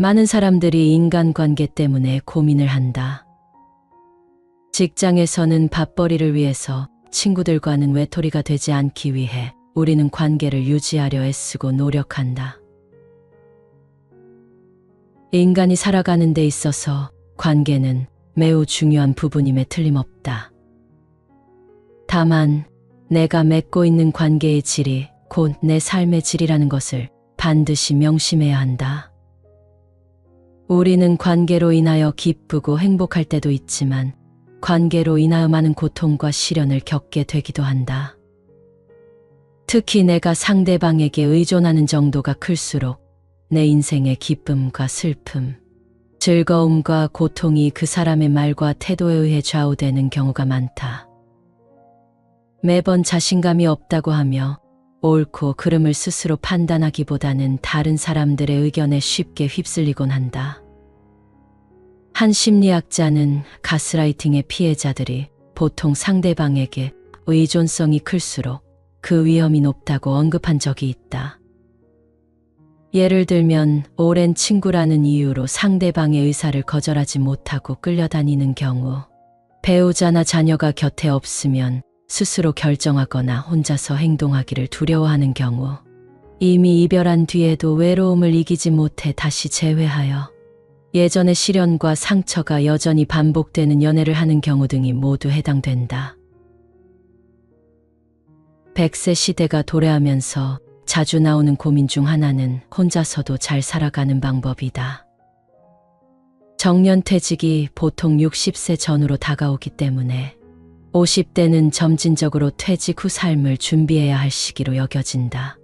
많은 사람들이 인간관계 때문에 고민을 한다. 직장에서는 밥벌이를 위해서, 친구들과는 외톨이가 되지 않기 위해 우리는 관계를 유지하려 애쓰고 노력한다. 인간이 살아가는 데 있어서 관계는 매우 중요한 부분임에 틀림없다. 다만 내가 맺고 있는 관계의 질이 곧 내 삶의 질이라는 것을 반드시 명심해야 한다. 우리는 관계로 인하여 기쁘고 행복할 때도 있지만 관계로 인하여 많은 고통과 시련을 겪게 되기도 한다. 특히 내가 상대방에게 의존하는 정도가 클수록 내 인생의 기쁨과 슬픔, 즐거움과 고통이 그 사람의 말과 태도에 의해 좌우되는 경우가 많다. 매번 자신감이 없다고 하며 옳고 그름을 스스로 판단하기보다는 다른 사람들의 의견에 쉽게 휩쓸리곤 한다. 한 심리학자는 가스라이팅의 피해자들이 보통 상대방에게 의존성이 클수록 그 위험이 높다고 언급한 적이 있다. 예를 들면 오랜 친구라는 이유로 상대방의 의사를 거절하지 못하고 끌려다니는 경우, 배우자나 자녀가 곁에 없으면 스스로 결정하거나 혼자서 행동하기를 두려워하는 경우, 이미 이별한 뒤에도 외로움을 이기지 못해 다시 재회하여 예전의 시련과 상처가 여전히 반복되는 연애를 하는 경우 등이 모두 해당된다. 100세 시대가 도래하면서 자주 나오는 고민 중 하나는 혼자서도 잘 살아가는 방법이다. 정년퇴직이 보통 60세 전후로 다가오기 때문에 50대는 점진적으로 퇴직 후 삶을 준비해야 할 시기로 여겨진다.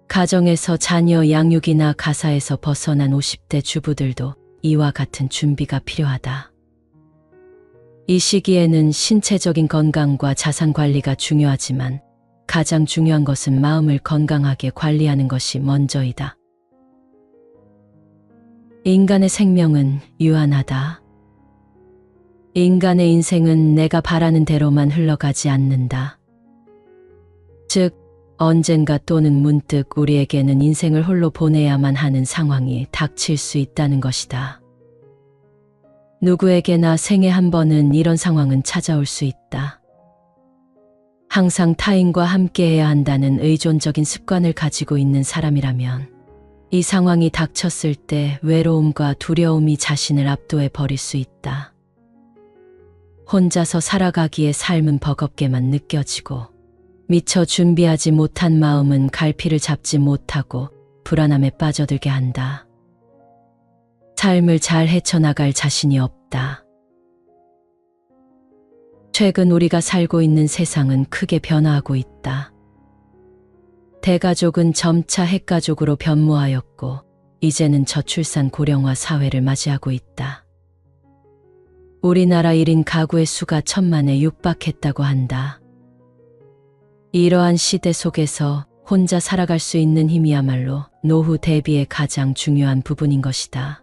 가정에서 자녀 양육이나 가사에서 벗어난 50대 주부들도 이와 같은 준비가 필요하다. 이 시기에는 신체적인 건강과 자산 관리가 중요하지만 가장 중요한 것은 마음을 건강하게 관리하는 것이 먼저이다. 인간의 생명은 유한하다. 인간의 인생은 내가 바라는 대로만 흘러가지 않는다. 즉, 언젠가 또는 문득 우리에게는 인생을 홀로 보내야만 하는 상황이 닥칠 수 있다는 것이다. 누구에게나 생애 한 번은 이런 상황은 찾아올 수 있다. 항상 타인과 함께해야 한다는 의존적인 습관을 가지고 있는 사람이라면 이 상황이 닥쳤을 때 외로움과 두려움이 자신을 압도해 버릴 수 있다. 혼자서 살아가기에 삶은 버겁게만 느껴지고 미처 준비하지 못한 마음은 갈피를 잡지 못하고 불안함에 빠져들게 한다. 삶을 잘 헤쳐나갈 자신이 없다. 최근 우리가 살고 있는 세상은 크게 변화하고 있다. 대가족은 점차 핵가족으로 변모하였고 이제는 저출산 고령화 사회를 맞이하고 있다. 우리나라 1인 가구의 수가 1000만에 육박했다고 한다. 이러한 시대 속에서 혼자 살아갈 수 있는 힘이야말로 노후 대비의 가장 중요한 부분인 것이다.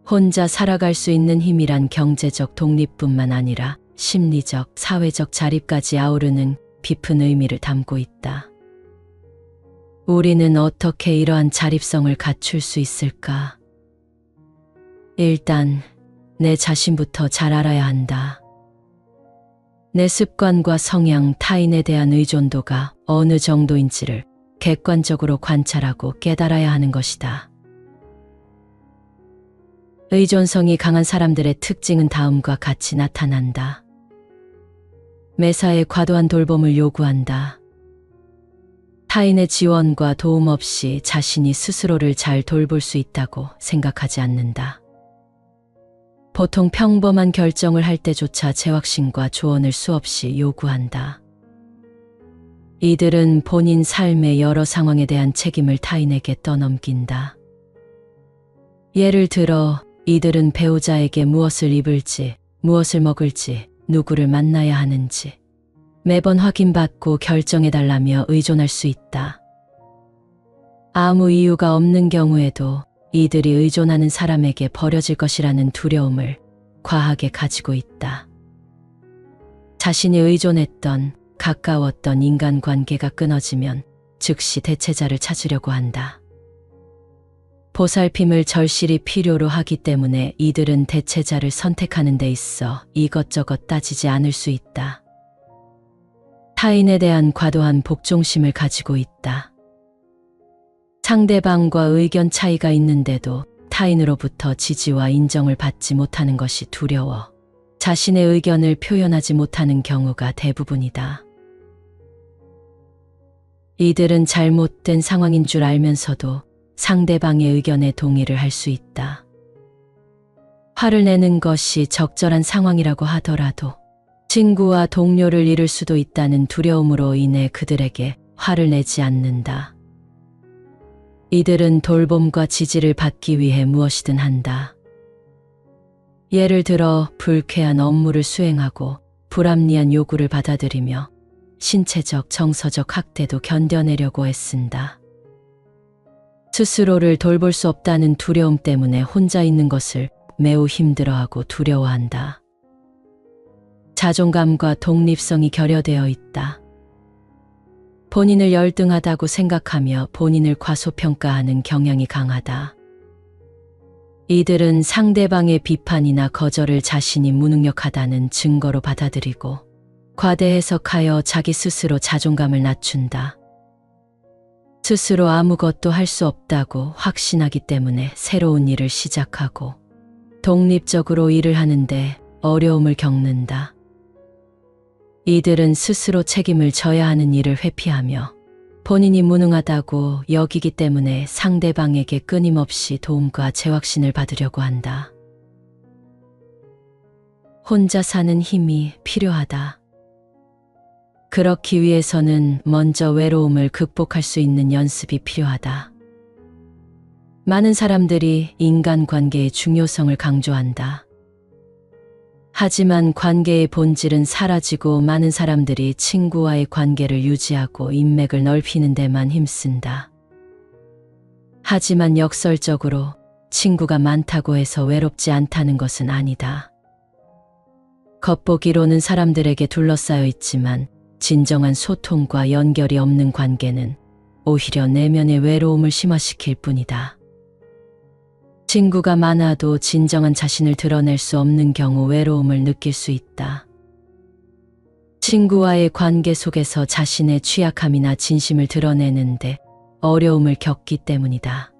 혼자 살아갈 수 있는 힘이란 경제적 독립뿐만 아니라 심리적, 사회적 자립까지 아우르는 깊은 의미를 담고 있다. 우리는 어떻게 이러한 자립성을 갖출 수 있을까? 일단 내 자신부터 잘 알아야 한다. 내 습관과 성향, 타인에 대한 의존도가 어느 정도인지를 객관적으로 관찰하고 깨달아야 하는 것이다. 의존성이 강한 사람들의 특징은 다음과 같이 나타난다. 매사에 과도한 돌봄을 요구한다. 타인의 지원과 도움 없이 자신이 스스로를 잘 돌볼 수 있다고 생각하지 않는다. 보통 평범한 결정을 할 때조차 재확신과 조언을 수없이 요구한다. 이들은 본인 삶의 여러 상황에 대한 책임을 타인에게 떠넘긴다. 예를 들어 이들은 배우자에게 무엇을 입을지, 무엇을 먹을지, 누구를 만나야 하는지 매번 확인받고 결정해달라며 의존할 수 있다. 아무 이유가 없는 경우에도 이들이 의존하는 사람에게 버려질 것이라는 두려움을 과하게 가지고 있다. 자신이 의존했던, 가까웠던 인간관계가 끊어지면 즉시 대체자를 찾으려고 한다. 보살핌을 절실히 필요로 하기 때문에 이들은 대체자를 선택하는 데 있어 이것저것 따지지 않을 수 있다. 타인에 대한 과도한 복종심을 가지고 있다. 상대방과 의견 차이가 있는데도 타인으로부터 지지와 인정을 받지 못하는 것이 두려워 자신의 의견을 표현하지 못하는 경우가 대부분이다. 이들은 잘못된 상황인 줄 알면서도 상대방의 의견에 동의를 할 수 있다. 화를 내는 것이 적절한 상황이라고 하더라도 친구와 동료를 잃을 수도 있다는 두려움으로 인해 그들에게 화를 내지 않는다. 이들은 돌봄과 지지를 받기 위해 무엇이든 한다. 예를 들어 불쾌한 업무를 수행하고 불합리한 요구를 받아들이며 신체적, 정서적 학대도 견뎌내려고 애쓴다. 스스로를 돌볼 수 없다는 두려움 때문에 혼자 있는 것을 매우 힘들어하고 두려워한다. 자존감과 독립성이 결여되어 있다. 본인을 열등하다고 생각하며 본인을 과소평가하는 경향이 강하다. 이들은 상대방의 비판이나 거절을 자신이 무능력하다는 증거로 받아들이고 과대 해석하여 자기 스스로 자존감을 낮춘다. 스스로 아무것도 할 수 없다고 확신하기 때문에 새로운 일을 시작하고 독립적으로 일을 하는데 어려움을 겪는다. 이들은 스스로 책임을 져야 하는 일을 회피하며 본인이 무능하다고 여기기 때문에 상대방에게 끊임없이 도움과 재확신을 받으려고 한다. 혼자 사는 힘이 필요하다. 그렇기 위해서는 먼저 외로움을 극복할 수 있는 연습이 필요하다. 많은 사람들이 인간관계의 중요성을 강조한다. 하지만 관계의 본질은 사라지고 많은 사람들이 친구와의 관계를 유지하고 인맥을 넓히는 데만 힘쓴다. 하지만 역설적으로 친구가 많다고 해서 외롭지 않다는 것은 아니다. 겉보기로는 사람들에게 둘러싸여 있지만 진정한 소통과 연결이 없는 관계는 오히려 내면의 외로움을 심화시킬 뿐이다. 친구가 많아도 진정한 자신을 드러낼 수 없는 경우 외로움을 느낄 수 있다. 친구와의 관계 속에서 자신의 취약함이나 진심을 드러내는데 어려움을 겪기 때문이다.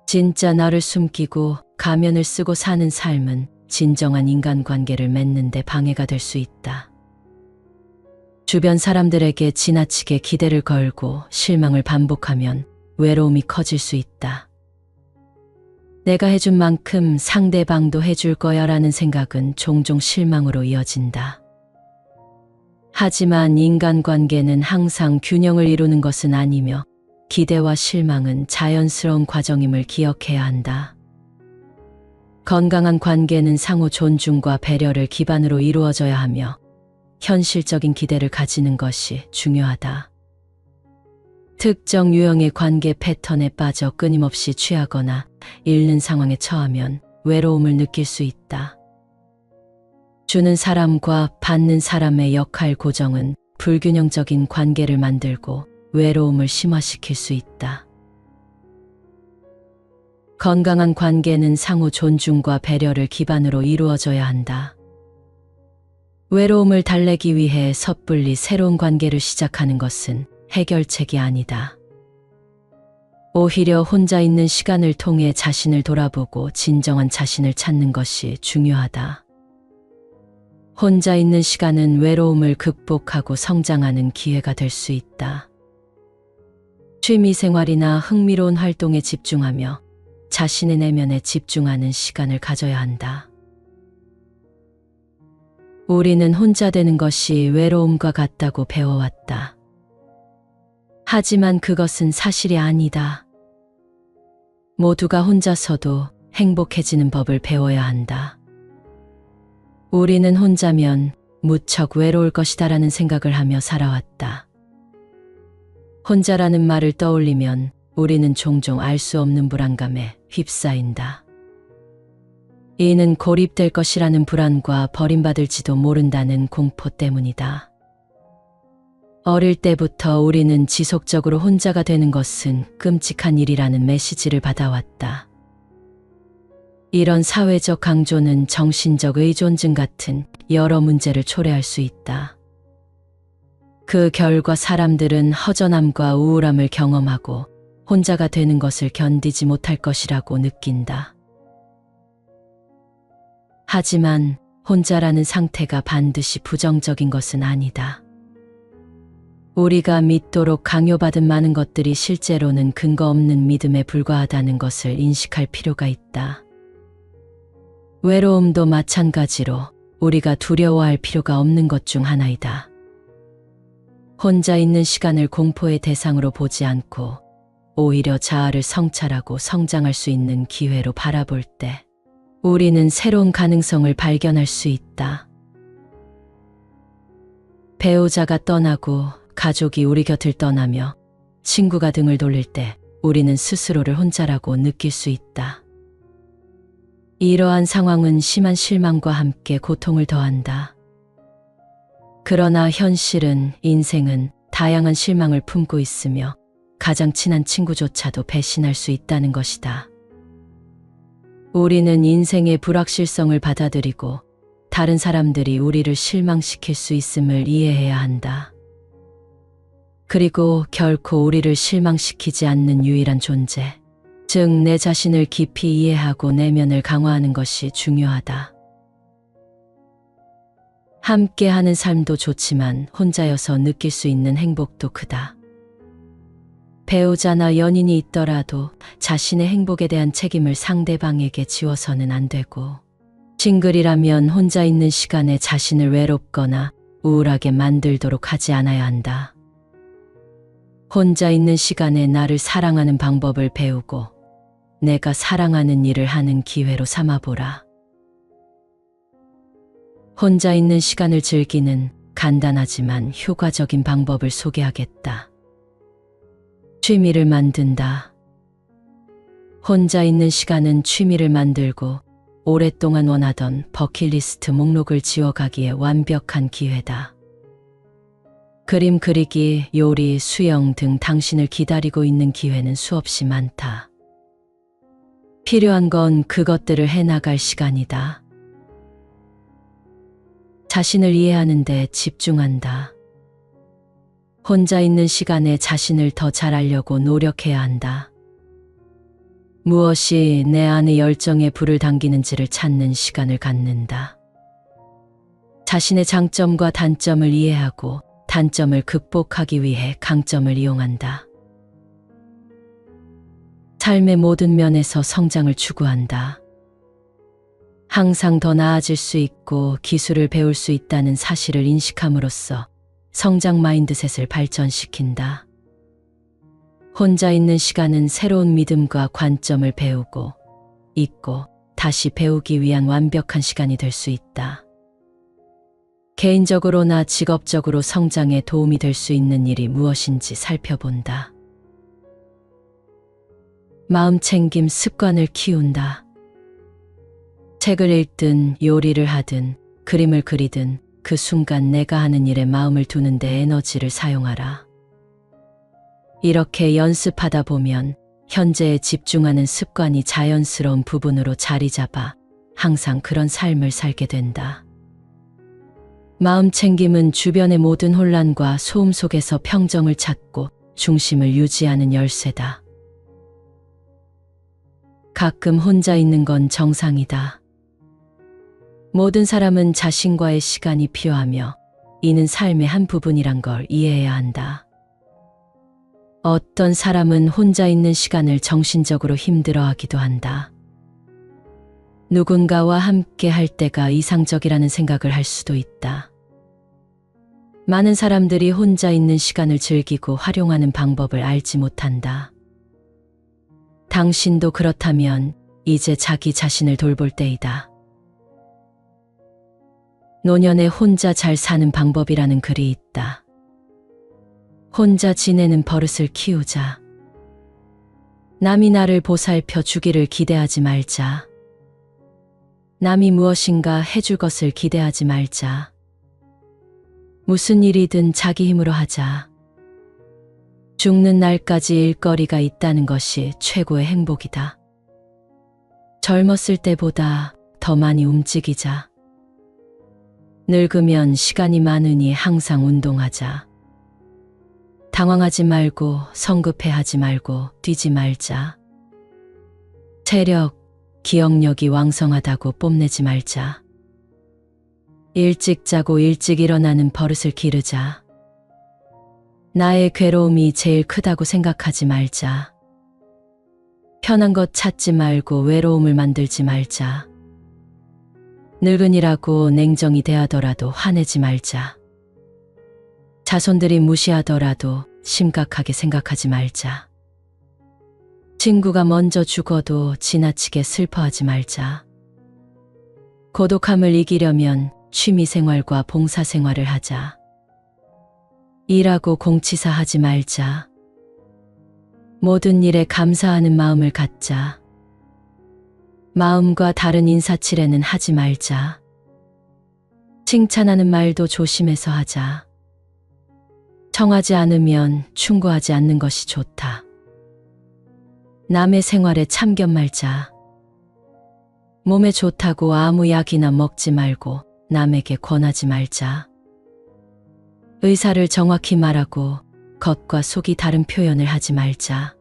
진짜 나를 숨기고 가면을 쓰고 사는 삶은 진정한 인간관계를 맺는 데 방해가 될 수 있다. 주변 사람들에게 지나치게 기대를 걸고 실망을 반복하면 외로움이 커질 수 있다. 내가 해준 만큼 상대방도 해줄 거야 라는 생각은 종종 실망으로 이어진다. 하지만 인간관계는 항상 균형을 이루는 것은 아니며 기대와 실망은 자연스러운 과정임을 기억해야 한다. 건강한 관계는 상호 존중과 배려를 기반으로 이루어져야 하며 현실적인 기대를 가지는 것이 중요하다. 특정 유형의 관계 패턴에 빠져 끊임없이 취하거나 잃는 상황에 처하면 외로움을 느낄 수 있다. 주는 사람과 받는 사람의 역할 고정은 불균형적인 관계를 만들고 외로움을 심화시킬 수 있다. 건강한 관계는 상호 존중과 배려를 기반으로 이루어져야 한다. 외로움을 달래기 위해 섣불리 새로운 관계를 시작하는 것은 해결책이 아니다. 오히려 혼자 있는 시간을 통해 자신을 돌아보고 진정한 자신을 찾는 것이 중요하다. 혼자 있는 시간은 외로움을 극복하고 성장하는 기회가 될 수 있다. 취미생활이나 흥미로운 활동에 집중하며 자신의 내면에 집중하는 시간을 가져야 한다. 우리는 혼자 되는 것이 외로움과 같다고 배워왔다. 하지만 그것은 사실이 아니다. 모두가 혼자서도 행복해지는 법을 배워야 한다. 우리는 혼자면 무척 외로울 것이다라는 생각을 하며 살아왔다. 혼자라는 말을 떠올리면 우리는 종종 알 수 없는 불안감에 휩싸인다. 이는 고립될 것이라는 불안과 버림받을지도 모른다는 공포 때문이다. 어릴 때부터 우리는 지속적으로 혼자가 되는 것은 끔찍한 일이라는 메시지를 받아왔다. 이런 사회적 강조는 정신적 의존증 같은 여러 문제를 초래할 수 있다. 그 결과 사람들은 허전함과 우울함을 경험하고 혼자가 되는 것을 견디지 못할 것이라고 느낀다. 하지만 혼자라는 상태가 반드시 부정적인 것은 아니다. 우리가 믿도록 강요받은 많은 것들이 실제로는 근거 없는 믿음에 불과하다는 것을 인식할 필요가 있다. 외로움도 마찬가지로 우리가 두려워할 필요가 없는 것 중 하나이다. 혼자 있는 시간을 공포의 대상으로 보지 않고 오히려 자아를 성찰하고 성장할 수 있는 기회로 바라볼 때 우리는 새로운 가능성을 발견할 수 있다. 배우자가 떠나고 가족이 우리 곁을 떠나며 친구가 등을 돌릴 때 우리는 스스로를 혼자라고 느낄 수 있다. 이러한 상황은 심한 실망과 함께 고통을 더한다. 그러나 현실은 인생은 다양한 실망을 품고 있으며 가장 친한 친구조차도 배신할 수 있다는 것이다. 우리는 인생의 불확실성을 받아들이고 다른 사람들이 우리를 실망시킬 수 있음을 이해해야 한다. 그리고 결코 우리를 실망시키지 않는 유일한 존재, 즉 내 자신을 깊이 이해하고 내면을 강화하는 것이 중요하다. 함께하는 삶도 좋지만 혼자여서 느낄 수 있는 행복도 크다. 배우자나 연인이 있더라도 자신의 행복에 대한 책임을 상대방에게 지워서는 안 되고, 싱글이라면 혼자 있는 시간에 자신을 외롭거나 우울하게 만들도록 하지 않아야 한다. 혼자 있는 시간에 나를 사랑하는 방법을 배우고 내가 사랑하는 일을 하는 기회로 삼아보라. 혼자 있는 시간을 즐기는 간단하지만 효과적인 방법을 소개하겠다. 취미를 만든다. 혼자 있는 시간은 취미를 만들고 오랫동안 원하던 버킷리스트 목록을 지워가기에 완벽한 기회다. 그림 그리기, 요리, 수영 등 당신을 기다리고 있는 기회는 수없이 많다. 필요한 건 그것들을 해나갈 시간이다. 자신을 이해하는 데 집중한다. 혼자 있는 시간에 자신을 더 잘 알려고 노력해야 한다. 무엇이 내 안의 열정에 불을 당기는지를 찾는 시간을 갖는다. 자신의 장점과 단점을 이해하고 단점을 극복하기 위해 강점을 이용한다. 삶의 모든 면에서 성장을 추구한다. 항상 더 나아질 수 있고 기술을 배울 수 있다는 사실을 인식함으로써 성장 마인드셋을 발전시킨다. 혼자 있는 시간은 새로운 믿음과 관점을 배우고 잊고 다시 배우기 위한 완벽한 시간이 될 수 있다. 개인적으로나 직업적으로 성장에 도움이 될 수 있는 일이 무엇인지 살펴본다. 마음챙김 습관을 키운다. 책을 읽든 요리를 하든 그림을 그리든 그 순간 내가 하는 일에 마음을 두는 데 에너지를 사용하라. 이렇게 연습하다 보면 현재에 집중하는 습관이 자연스러운 부분으로 자리 잡아 항상 그런 삶을 살게 된다. 마음챙김은 주변의 모든 혼란과 소음 속에서 평정을 찾고 중심을 유지하는 열쇠다. 가끔 혼자 있는 건 정상이다. 모든 사람은 자신과의 시간이 필요하며 이는 삶의 한 부분이란 걸 이해해야 한다. 어떤 사람은 혼자 있는 시간을 정신적으로 힘들어하기도 한다. 누군가와 함께 할 때가 이상적이라는 생각을 할 수도 있다. 많은 사람들이 혼자 있는 시간을 즐기고 활용하는 방법을 알지 못한다. 당신도 그렇다면 이제 자기 자신을 돌볼 때이다. 노년에 혼자 잘 사는 방법이라는 글이 있다. 혼자 지내는 버릇을 키우자. 남이 나를 보살펴 주기를 기대하지 말자. 남이 무엇인가 해줄 것을 기대하지 말자. 무슨 일이든 자기 힘으로 하자. 죽는 날까지 일거리가 있다는 것이 최고의 행복이다. 젊었을 때보다 더 많이 움직이자. 늙으면 시간이 많으니 항상 운동하자. 당황하지 말고 성급해하지 말고 뛰지 말자. 체력, 기억력이 왕성하다고 뽐내지 말자. 일찍 자고 일찍 일어나는 버릇을 기르자. 나의 괴로움이 제일 크다고 생각하지 말자. 편한 것 찾지 말고 외로움을 만들지 말자. 늙은이라고 냉정이 대하더라도 화내지 말자. 자손들이 무시하더라도 심각하게 생각하지 말자. 친구가 먼저 죽어도 지나치게 슬퍼하지 말자. 고독함을 이기려면 취미생활과 봉사생활을 하자. 일하고 공치사 하지 말자. 모든 일에 감사하는 마음을 갖자. 마음과 다른 인사치레는 하지 말자. 칭찬하는 말도 조심해서 하자. 청하지 않으면 충고하지 않는 것이 좋다. 남의 생활에 참견 말자. 몸에 좋다고 아무 약이나 먹지 말고 남에게 권하지 말자. 의사를 정확히 말하고 겉과 속이 다른 표현을 하지 말자.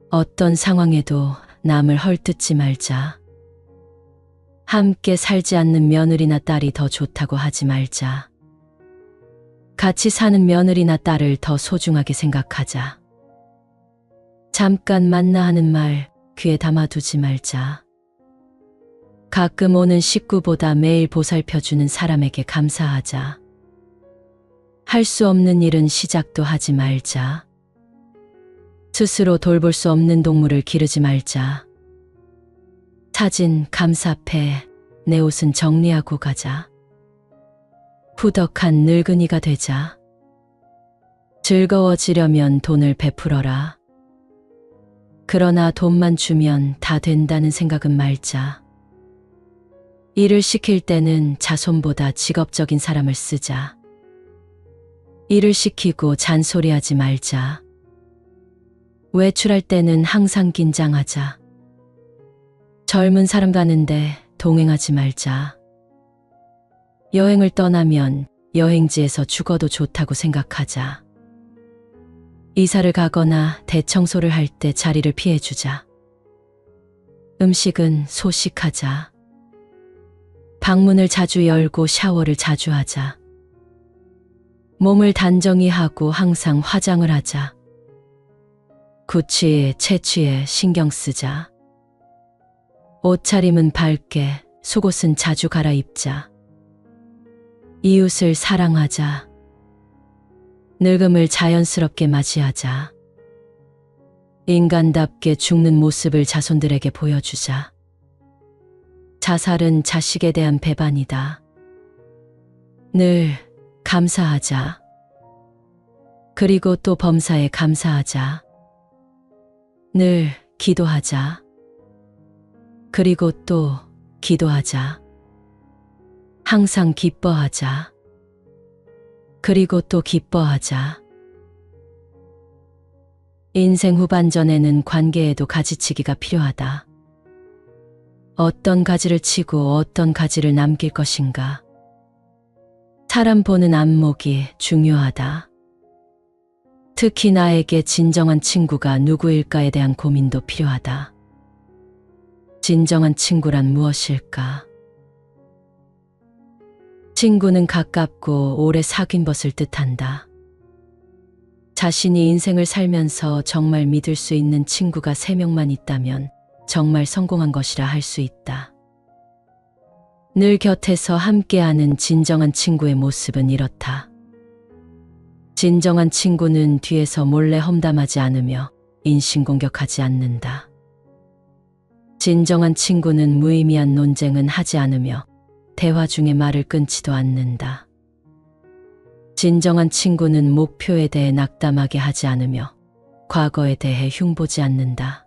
어떤 상황에도 남을 헐뜯지 말자. 함께 살지 않는 며느리나 딸이 더 좋다고 하지 말자. 같이 사는 며느리나 딸을 더 소중하게 생각하자. 잠깐 만나 하는 말 귀에 담아두지 말자. 가끔 오는 식구보다 매일 보살펴주는 사람에게 감사하자. 할 수 없는 일은 시작도 하지 말자. 스스로 돌볼 수 없는 동물을 기르지 말자. 사진, 감사패, 내 옷은 정리하고 가자. 후덕한 늙은이가 되자. 즐거워지려면 돈을 베풀어라. 그러나 돈만 주면 다 된다는 생각은 말자. 일을 시킬 때는 자손보다 직업적인 사람을 쓰자. 일을 시키고 잔소리하지 말자. 외출할 때는 항상 긴장하자. 젊은 사람 가는데 동행하지 말자. 여행을 떠나면 여행지에서 죽어도 좋다고 생각하자. 이사를 가거나 대청소를 할 때 자리를 피해주자. 음식은 소식하자. 방문을 자주 열고 샤워를 자주 하자. 몸을 단정히 하고 항상 화장을 하자. 구취에 채취에 신경 쓰자. 옷차림은 밝게, 속옷은 자주 갈아입자. 이웃을 사랑하자. 늙음을 자연스럽게 맞이하자. 인간답게 죽는 모습을 자손들에게 보여주자. 자살은 자식에 대한 배반이다. 늘 감사하자. 그리고 또 범사에 감사하자. 늘 기도하자. 그리고 또 기도하자. 항상 기뻐하자. 그리고 또 기뻐하자. 인생 후반전에는 관계에도 가지치기가 필요하다. 어떤 가지를 치고 어떤 가지를 남길 것인가. 사람 보는 안목이 중요하다. 특히 나에게 진정한 친구가 누구일까에 대한 고민도 필요하다. 진정한 친구란 무엇일까? 친구는 가깝고 오래 사귄 것을 뜻한다. 자신이 인생을 살면서 정말 믿을 수 있는 친구가 3명만 있다면 정말 성공한 것이라 할 수 있다. 늘 곁에서 함께하는 진정한 친구의 모습은 이렇다. 진정한 친구는 뒤에서 몰래 험담하지 않으며 인신공격하지 않는다. 진정한 친구는 무의미한 논쟁은 하지 않으며 대화 중에 말을 끊지도 않는다. 진정한 친구는 목표에 대해 낙담하게 하지 않으며 과거에 대해 흉보지 않는다.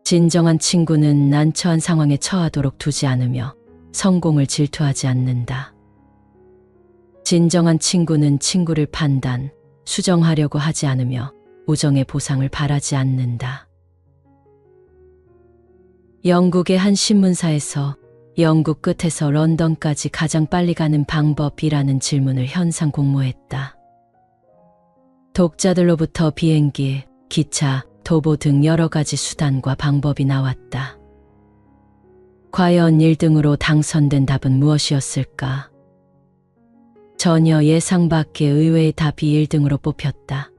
진정한 친구는 난처한 상황에 처하도록 두지 않으며 성공을 질투하지 않는다. 진정한 친구는 친구를 판단, 수정하려고 하지 않으며 우정의 보상을 바라지 않는다. 영국의 한 신문사에서 영국 끝에서 런던까지 가장 빨리 가는 방법이라는 질문을 현상 공모했다. 독자들로부터 비행기, 기차, 도보 등 여러 가지 수단과 방법이 나왔다. 과연 1등으로 당선된 답은 무엇이었을까? 전혀 예상 밖의 의외의 답이 1등으로 뽑혔다.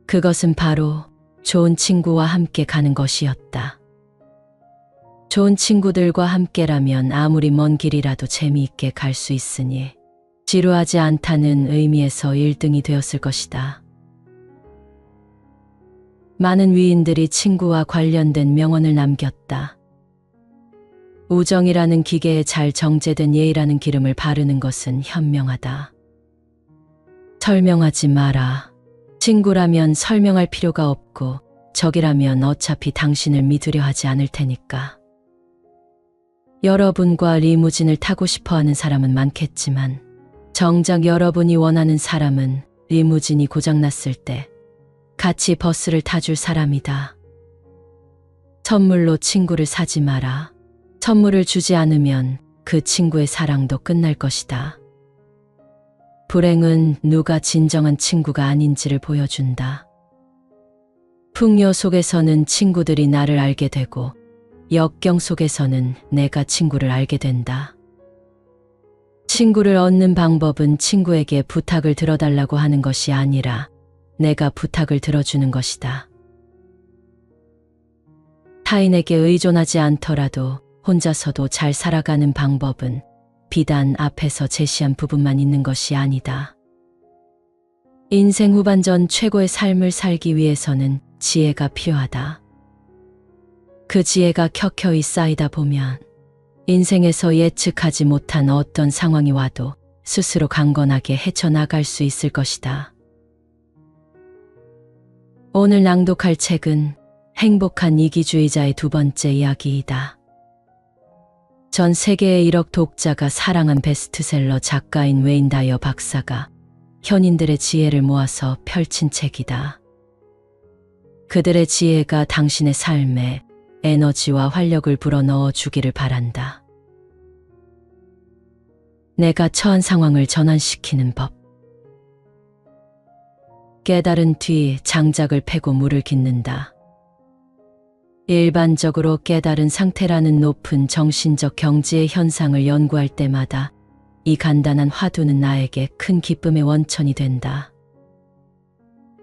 그것은 바로 좋은 친구와 함께 가는 것이었다. 좋은 친구들과 함께라면 아무리 먼 길이라도 재미있게 갈 수 있으니 지루하지 않다는 의미에서 1등이 되었을 것이다. 많은 위인들이 친구와 관련된 명언을 남겼다. 우정이라는 기계에 잘 정제된 예의라는 기름을 바르는 것은 현명하다. 설명하지 마라. 친구라면 설명할 필요가 없고 적이라면 어차피 당신을 믿으려 하지 않을 테니까. 여러분과 리무진을 타고 싶어하는 사람은 많겠지만 정작 여러분이 원하는 사람은 리무진이 고장났을 때 같이 버스를 타줄 사람이다. 선물로 친구를 사지 마라. 선물을 주지 않으면 그 친구의 사랑도 끝날 것이다. 불행은 누가 진정한 친구가 아닌지를 보여준다. 풍요 속에서는 친구들이 나를 알게 되고 역경 속에서는 내가 친구를 알게 된다. 친구를 얻는 방법은 친구에게 부탁을 들어달라고 하는 것이 아니라 내가 부탁을 들어주는 것이다. 타인에게 의존하지 않더라도 혼자서도 잘 살아가는 방법은 비단 앞에서 제시한 부분만 있는 것이 아니다. 인생 후반전 최고의 삶을 살기 위해서는 지혜가 필요하다. 그 지혜가 켜켜이 쌓이다 보면 인생에서 예측하지 못한 어떤 상황이 와도 스스로 강건하게 헤쳐나갈 수 있을 것이다. 오늘 낭독할 책은 행복한 이기주의자의 두 번째 이야기이다. 전 세계의 1억 독자가 사랑한 베스트셀러 작가인 웨인 다이어 박사가 현인들의 지혜를 모아서 펼친 책이다. 그들의 지혜가 당신의 삶에 에너지와 활력을 불어넣어 주기를 바란다. 내가 처한 상황을 전환시키는 법. 깨달은 뒤 장작을 패고 물을 깃는다. 일반적으로 깨달은 상태라는 높은 정신적 경지의 현상을 연구할 때마다 이 간단한 화두는 나에게 큰 기쁨의 원천이 된다.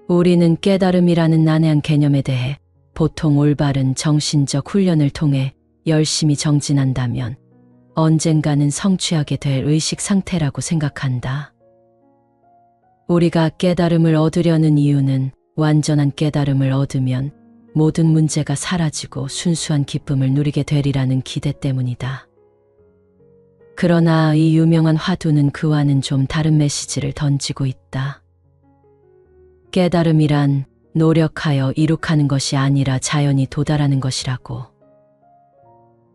우리는 깨달음이라는 난해한 개념에 대해 보통 올바른 정신적 훈련을 통해 열심히 정진한다면 언젠가는 성취하게 될 의식 상태라고 생각한다. 우리가 깨달음을 얻으려는 이유는 완전한 깨달음을 얻으면 모든 문제가 사라지고 순수한 기쁨을 누리게 되리라는 기대 때문이다. 그러나 이 유명한 화두는 그와는 좀 다른 메시지를 던지고 있다. 깨달음이란 노력하여 이룩하는 것이 아니라 자연히 도달하는 것이라고.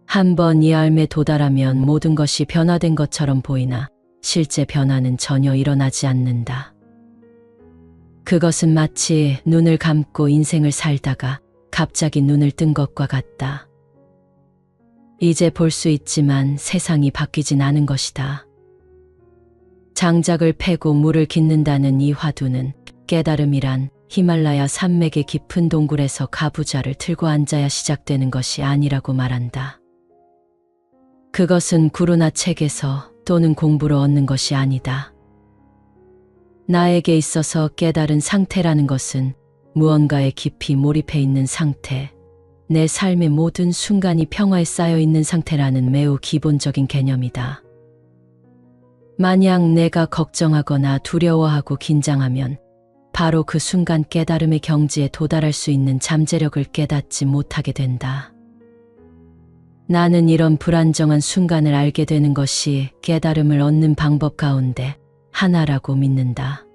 한번 이 알에 도달하면 모든 것이 변화된 것처럼 보이나 실제 변화는 전혀 일어나지 않는다. 그것은 마치 눈을 감고 인생을 살다가 갑자기 눈을 뜬 것과 같다. 이제 볼 수 있지만 세상이 바뀌진 않은 것이다. 장작을 패고 물을 깃는다는 이 화두는 깨달음이란 히말라야 산맥의 깊은 동굴에서 가부좌를 틀고 앉아야 시작되는 것이 아니라고 말한다. 그것은 구루나 책에서 또는 공부로 얻는 것이 아니다. 나에게 있어서 깨달은 상태라는 것은 무언가에 깊이 몰입해 있는 상태, 내 삶의 모든 순간이 평화에 쌓여 있는 상태라는 매우 기본적인 개념이다. 만약 내가 걱정하거나 두려워하고 긴장하면 바로 그 순간 깨달음의 경지에 도달할 수 있는 잠재력을 깨닫지 못하게 된다. 나는 이런 불안정한 순간을 알게 되는 것이 깨달음을 얻는 방법 가운데 하나라고 믿는다.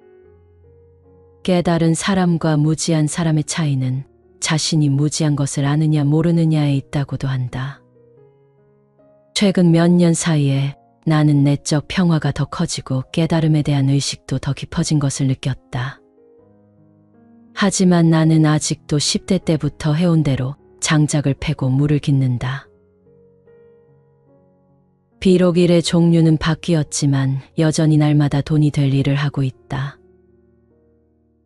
깨달은 사람과 무지한 사람의 차이는 자신이 무지한 것을 아느냐 모르느냐에 있다고도 한다. 최근 몇 년 사이에 나는 내적 평화가 더 커지고 깨달음에 대한 의식도 더 깊어진 것을 느꼈다. 하지만 나는 아직도 10대 때부터 해온 대로 장작을 패고 물을 깃는다. 비록 일의 종류는 바뀌었지만 여전히 날마다 돈이 될 일을 하고 있다.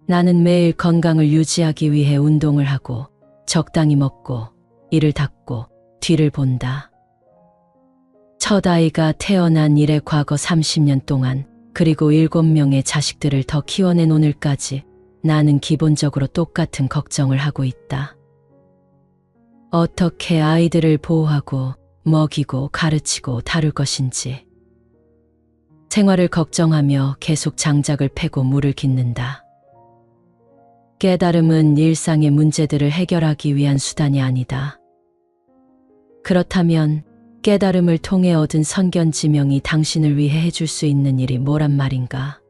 나는 매일 건강을 유지하기 위해 운동을 하고 적당히 먹고 이를 닦고 뒤를 본다. 첫 아이가 태어난 이래 과거 30년 동안 그리고 7명의 자식들을 더 키워낸 오늘까지 나는 기본적으로 똑같은 걱정을 하고 있다. 어떻게 아이들을 보호하고 먹이고 가르치고 다룰 것인지. 생활을 걱정하며 계속 장작을 패고 물을 깃는다. 깨달음은 일상의 문제들을 해결하기 위한 수단이 아니다. 그렇다면 깨달음을 통해 얻은 선견지명이 당신을 위해 해줄 수 있는 일이 뭐란 말인가?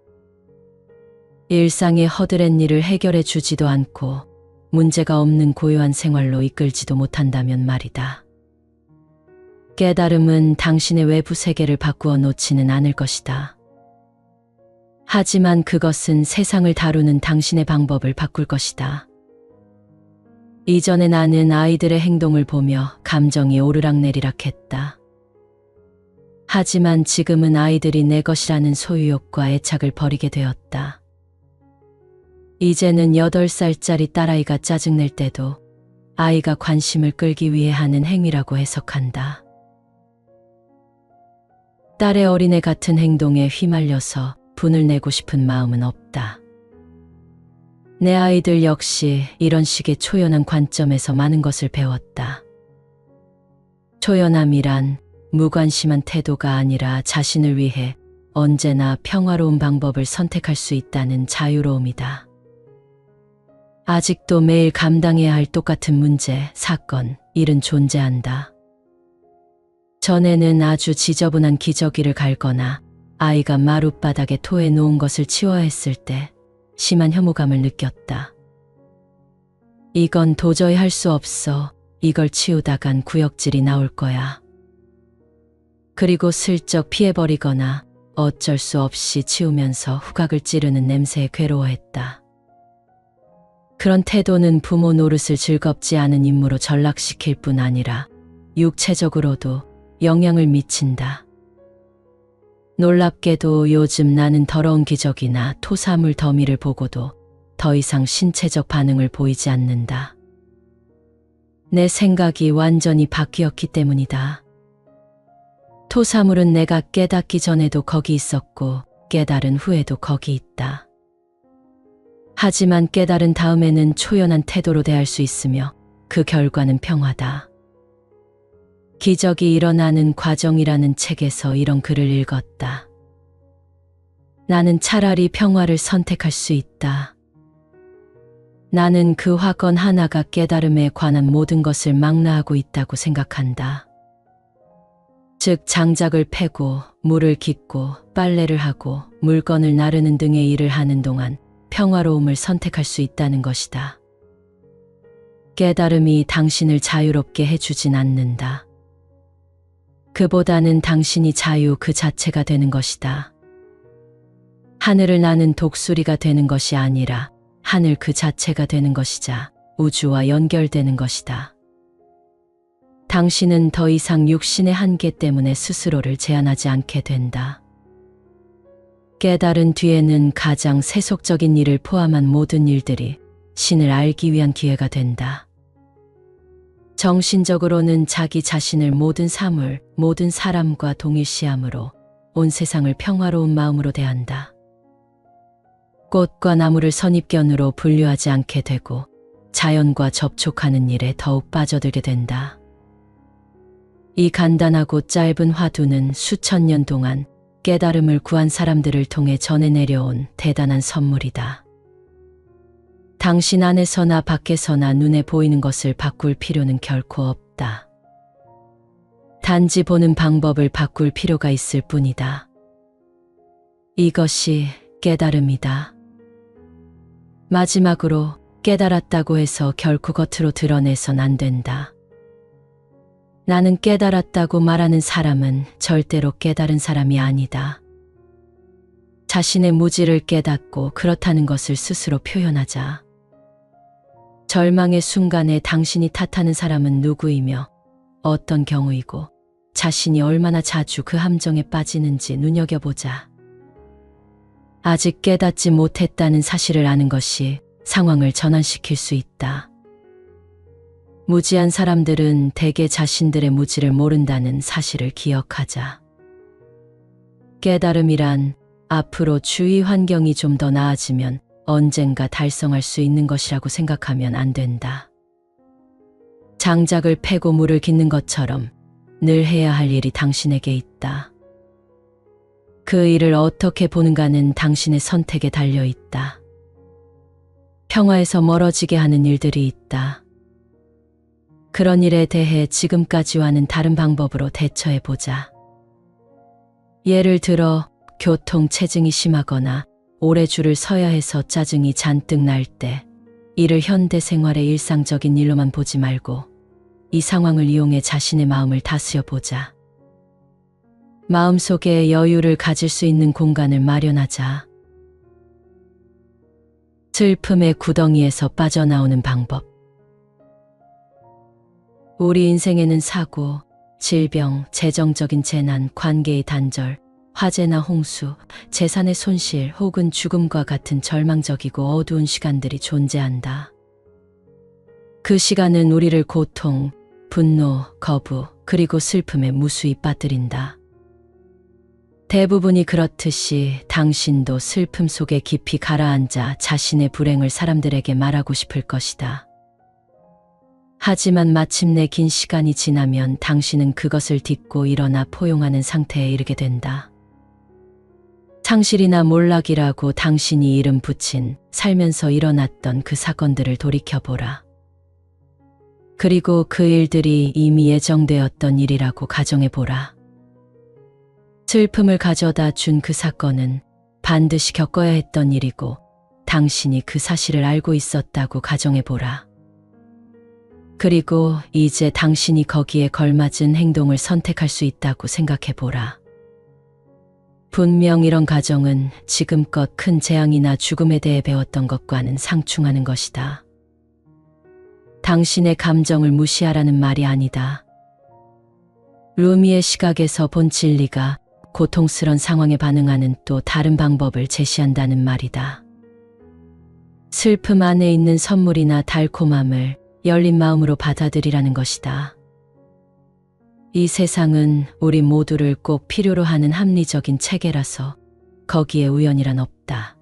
일상의 허드렛 일을 해결해 주지도 않고 문제가 없는 고요한 생활로 이끌지도 못한다면 말이다. 깨달음은 당신의 외부 세계를 바꾸어 놓지는 않을 것이다. 하지만 그것은 세상을 다루는 당신의 방법을 바꿀 것이다. 이전에 나는 아이들의 행동을 보며 감정이 오르락내리락 했다. 하지만 지금은 아이들이 내 것이라는 소유욕과 애착을 버리게 되었다. 이제는 8살짜리 딸아이가 짜증낼 때도 아이가 관심을 끌기 위해 하는 행위라고 해석한다. 딸의 어린애 같은 행동에 휘말려서 분을 내고 싶은 마음은 없다. 내 아이들 역시 이런 식의 초연한 관점에서 많은 것을 배웠다. 초연함이란 무관심한 태도가 아니라 자신을 위해 언제나 평화로운 방법을 선택할 수 있다는 자유로움이다. 아직도 매일 감당해야 할 똑같은 문제, 사건, 일은 존재한다. 전에는 아주 지저분한 기저귀를 갈거나 아이가 마룻바닥에 토해 놓은 것을 치워야 했을 때 심한 혐오감을 느꼈다. 이건 도저히 할 수 없어. 이걸 치우다간 구역질이 나올 거야. 그리고 슬쩍 피해버리거나 어쩔 수 없이 치우면서 후각을 찌르는 냄새에 괴로워했다. 그런 태도는 부모 노릇을 즐겁지 않은 임무로 전락시킬 뿐 아니라 육체적으로도 영향을 미친다. 놀랍게도 요즘 나는 더러운 기저귀나 토사물 더미를 보고도 더 이상 신체적 반응을 보이지 않는다. 내 생각이 완전히 바뀌었기 때문이다. 토사물은 내가 깨닫기 전에도 거기 있었고 깨달은 후에도 거기 있다. 하지만 깨달은 다음에는 초연한 태도로 대할 수 있으며 그 결과는 평화다. 기적이 일어나는 과정이라는 책에서 이런 글을 읽었다. 나는 차라리 평화를 선택할 수 있다. 나는 그 화건 하나가 깨달음에 관한 모든 것을 망라하고 있다고 생각한다. 즉 장작을 패고 물을 깃고 빨래를 하고 물건을 나르는 등의 일을 하는 동안 평화로움을 선택할 수 있다는 것이다. 깨달음이 당신을 자유롭게 해주진 않는다. 그보다는 당신이 자유 그 자체가 되는 것이다. 하늘을 나는 독수리가 되는 것이 아니라 하늘 그 자체가 되는 것이자 우주와 연결되는 것이다. 당신은 더 이상 육신의 한계 때문에 스스로를 제한하지 않게 된다. 깨달은 뒤에는 가장 세속적인 일을 포함한 모든 일들이 신을 알기 위한 기회가 된다. 정신적으로는 자기 자신을 모든 사물, 모든 사람과 동일시함으로 온 세상을 평화로운 마음으로 대한다. 꽃과 나무를 선입견으로 분류하지 않게 되고 자연과 접촉하는 일에 더욱 빠져들게 된다. 이 간단하고 짧은 화두는 수천 년 동안 깨달음을 구한 사람들을 통해 전해 내려온 대단한 선물이다. 당신 안에서나 밖에서나 눈에 보이는 것을 바꿀 필요는 결코 없다. 단지 보는 방법을 바꿀 필요가 있을 뿐이다. 이것이 깨달음이다. 마지막으로 깨달았다고 해서 결코 겉으로 드러내선 안 된다. 나는 깨달았다고 말하는 사람은 절대로 깨달은 사람이 아니다. 자신의 무지를 깨닫고 그렇다는 것을 스스로 표현하자. 절망의 순간에 당신이 탓하는 사람은 누구이며 어떤 경우이고 자신이 얼마나 자주 그 함정에 빠지는지 눈여겨보자. 아직 깨닫지 못했다는 사실을 아는 것이 상황을 전환시킬 수 있다. 무지한 사람들은 대개 자신들의 무지를 모른다는 사실을 기억하자. 깨달음이란 앞으로 주위 환경이 좀 더 나아지면 언젠가 달성할 수 있는 것이라고 생각하면 안 된다. 장작을 패고 물을 깃는 것처럼 늘 해야 할 일이 당신에게 있다. 그 일을 어떻게 보는가는 당신의 선택에 달려 있다. 평화에서 멀어지게 하는 일들이 있다. 그런 일에 대해 지금까지와는 다른 방법으로 대처해보자. 예를 들어 교통체증이 심하거나 오래 줄을 서야 해서 짜증이 잔뜩 날 때 이를 현대 생활의 일상적인 일로만 보지 말고 이 상황을 이용해 자신의 마음을 다스려보자. 마음속에 여유를 가질 수 있는 공간을 마련하자. 슬픔의 구덩이에서 빠져나오는 방법. 우리 인생에는 사고, 질병, 재정적인 재난, 관계의 단절, 화재나 홍수, 재산의 손실 혹은 죽음과 같은 절망적이고 어두운 시간들이 존재한다. 그 시간은 우리를 고통, 분노, 거부, 그리고 슬픔에 무수히 빠뜨린다. 대부분이 그렇듯이 당신도 슬픔 속에 깊이 가라앉아 자신의 불행을 사람들에게 말하고 싶을 것이다. 하지만 마침내 긴 시간이 지나면 당신은 그것을 딛고 일어나 포용하는 상태에 이르게 된다. 상실이나 몰락이라고 당신이 이름 붙인 살면서 일어났던 그 사건들을 돌이켜보라. 그리고 그 일들이 이미 예정되었던 일이라고 가정해보라. 슬픔을 가져다 준 그 사건은 반드시 겪어야 했던 일이고 당신이 그 사실을 알고 있었다고 가정해보라. 그리고 이제 당신이 거기에 걸맞은 행동을 선택할 수 있다고 생각해보라. 분명 이런 가정은 지금껏 큰 재앙이나 죽음에 대해 배웠던 것과는 상충하는 것이다. 당신의 감정을 무시하라는 말이 아니다. 루미의 시각에서 본 진리가 고통스런 상황에 반응하는 또 다른 방법을 제시한다는 말이다. 슬픔 안에 있는 선물이나 달콤함을 열린 마음으로 받아들이라는 것이다. 이 세상은 우리 모두를 꼭 필요로 하는 합리적인 체계라서 거기에 우연이란 없다.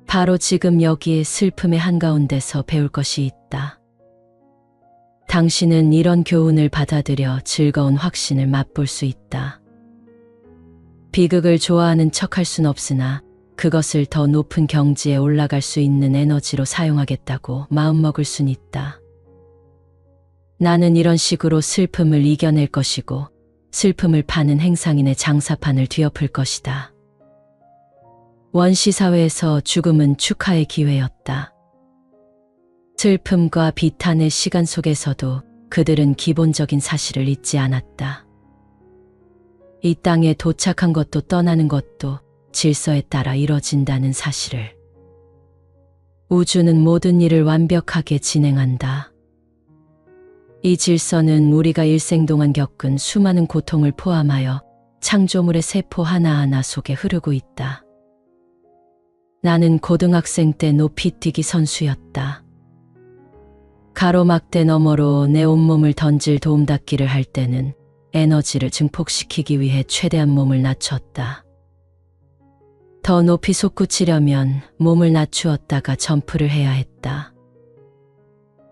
바로 지금 여기에 슬픔의 한가운데서 배울 것이 있다. 당신은 이런 교훈을 받아들여 즐거운 확신을 맛볼 수 있다. 비극을 좋아하는 척할 순 없으나 그것을 더 높은 경지에 올라갈 수 있는 에너지로 사용하겠다고 마음먹을 순 있다. 나는 이런 식으로 슬픔을 이겨낼 것이고 슬픔을 파는 행상인의 장사판을 뒤엎을 것이다. 원시사회에서 죽음은 축하의 기회였다. 슬픔과 비탄의 시간 속에서도 그들은 기본적인 사실을 잊지 않았다. 이 땅에 도착한 것도 떠나는 것도 질서에 따라 이뤄진다는 사실을. 우주는 모든 일을 완벽하게 진행한다. 이 질서는 우리가 일생 동안 겪은 수많은 고통을 포함하여 창조물의 세포 하나하나 속에 흐르고 있다. 나는 고등학생 때 높이뛰기 선수였다. 가로막대 너머로 내 온몸을 던질 도움닫기를 할 때는 에너지를 증폭시키기 위해 최대한 몸을 낮췄다. 더 높이 솟구치려면 몸을 낮추었다가 점프를 해야 했다.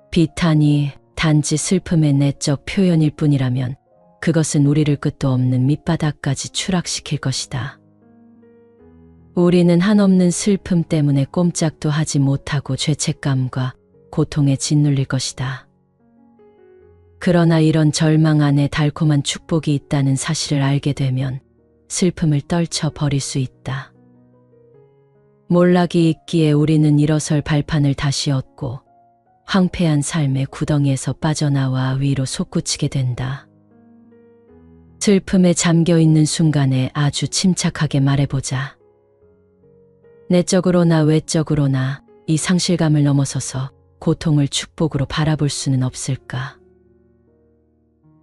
비탄이 단지 슬픔의 내적 표현일 뿐이라면 그것은 우리를 끝도 없는 밑바닥까지 추락시킬 것이다. 우리는 한없는 슬픔 때문에 꼼짝도 하지 못하고 죄책감과 고통에 짓눌릴 것이다. 그러나 이런 절망 안에 달콤한 축복이 있다는 사실을 알게 되면 슬픔을 떨쳐 버릴 수 있다. 몰락이 있기에 우리는 일어설 발판을 다시 얻고 황폐한 삶의 구덩이에서 빠져나와 위로 솟구치게 된다. 슬픔에 잠겨 있는 순간에 아주 침착하게 말해보자. 내적으로나 외적으로나 이 상실감을 넘어서서 고통을 축복으로 바라볼 수는 없을까?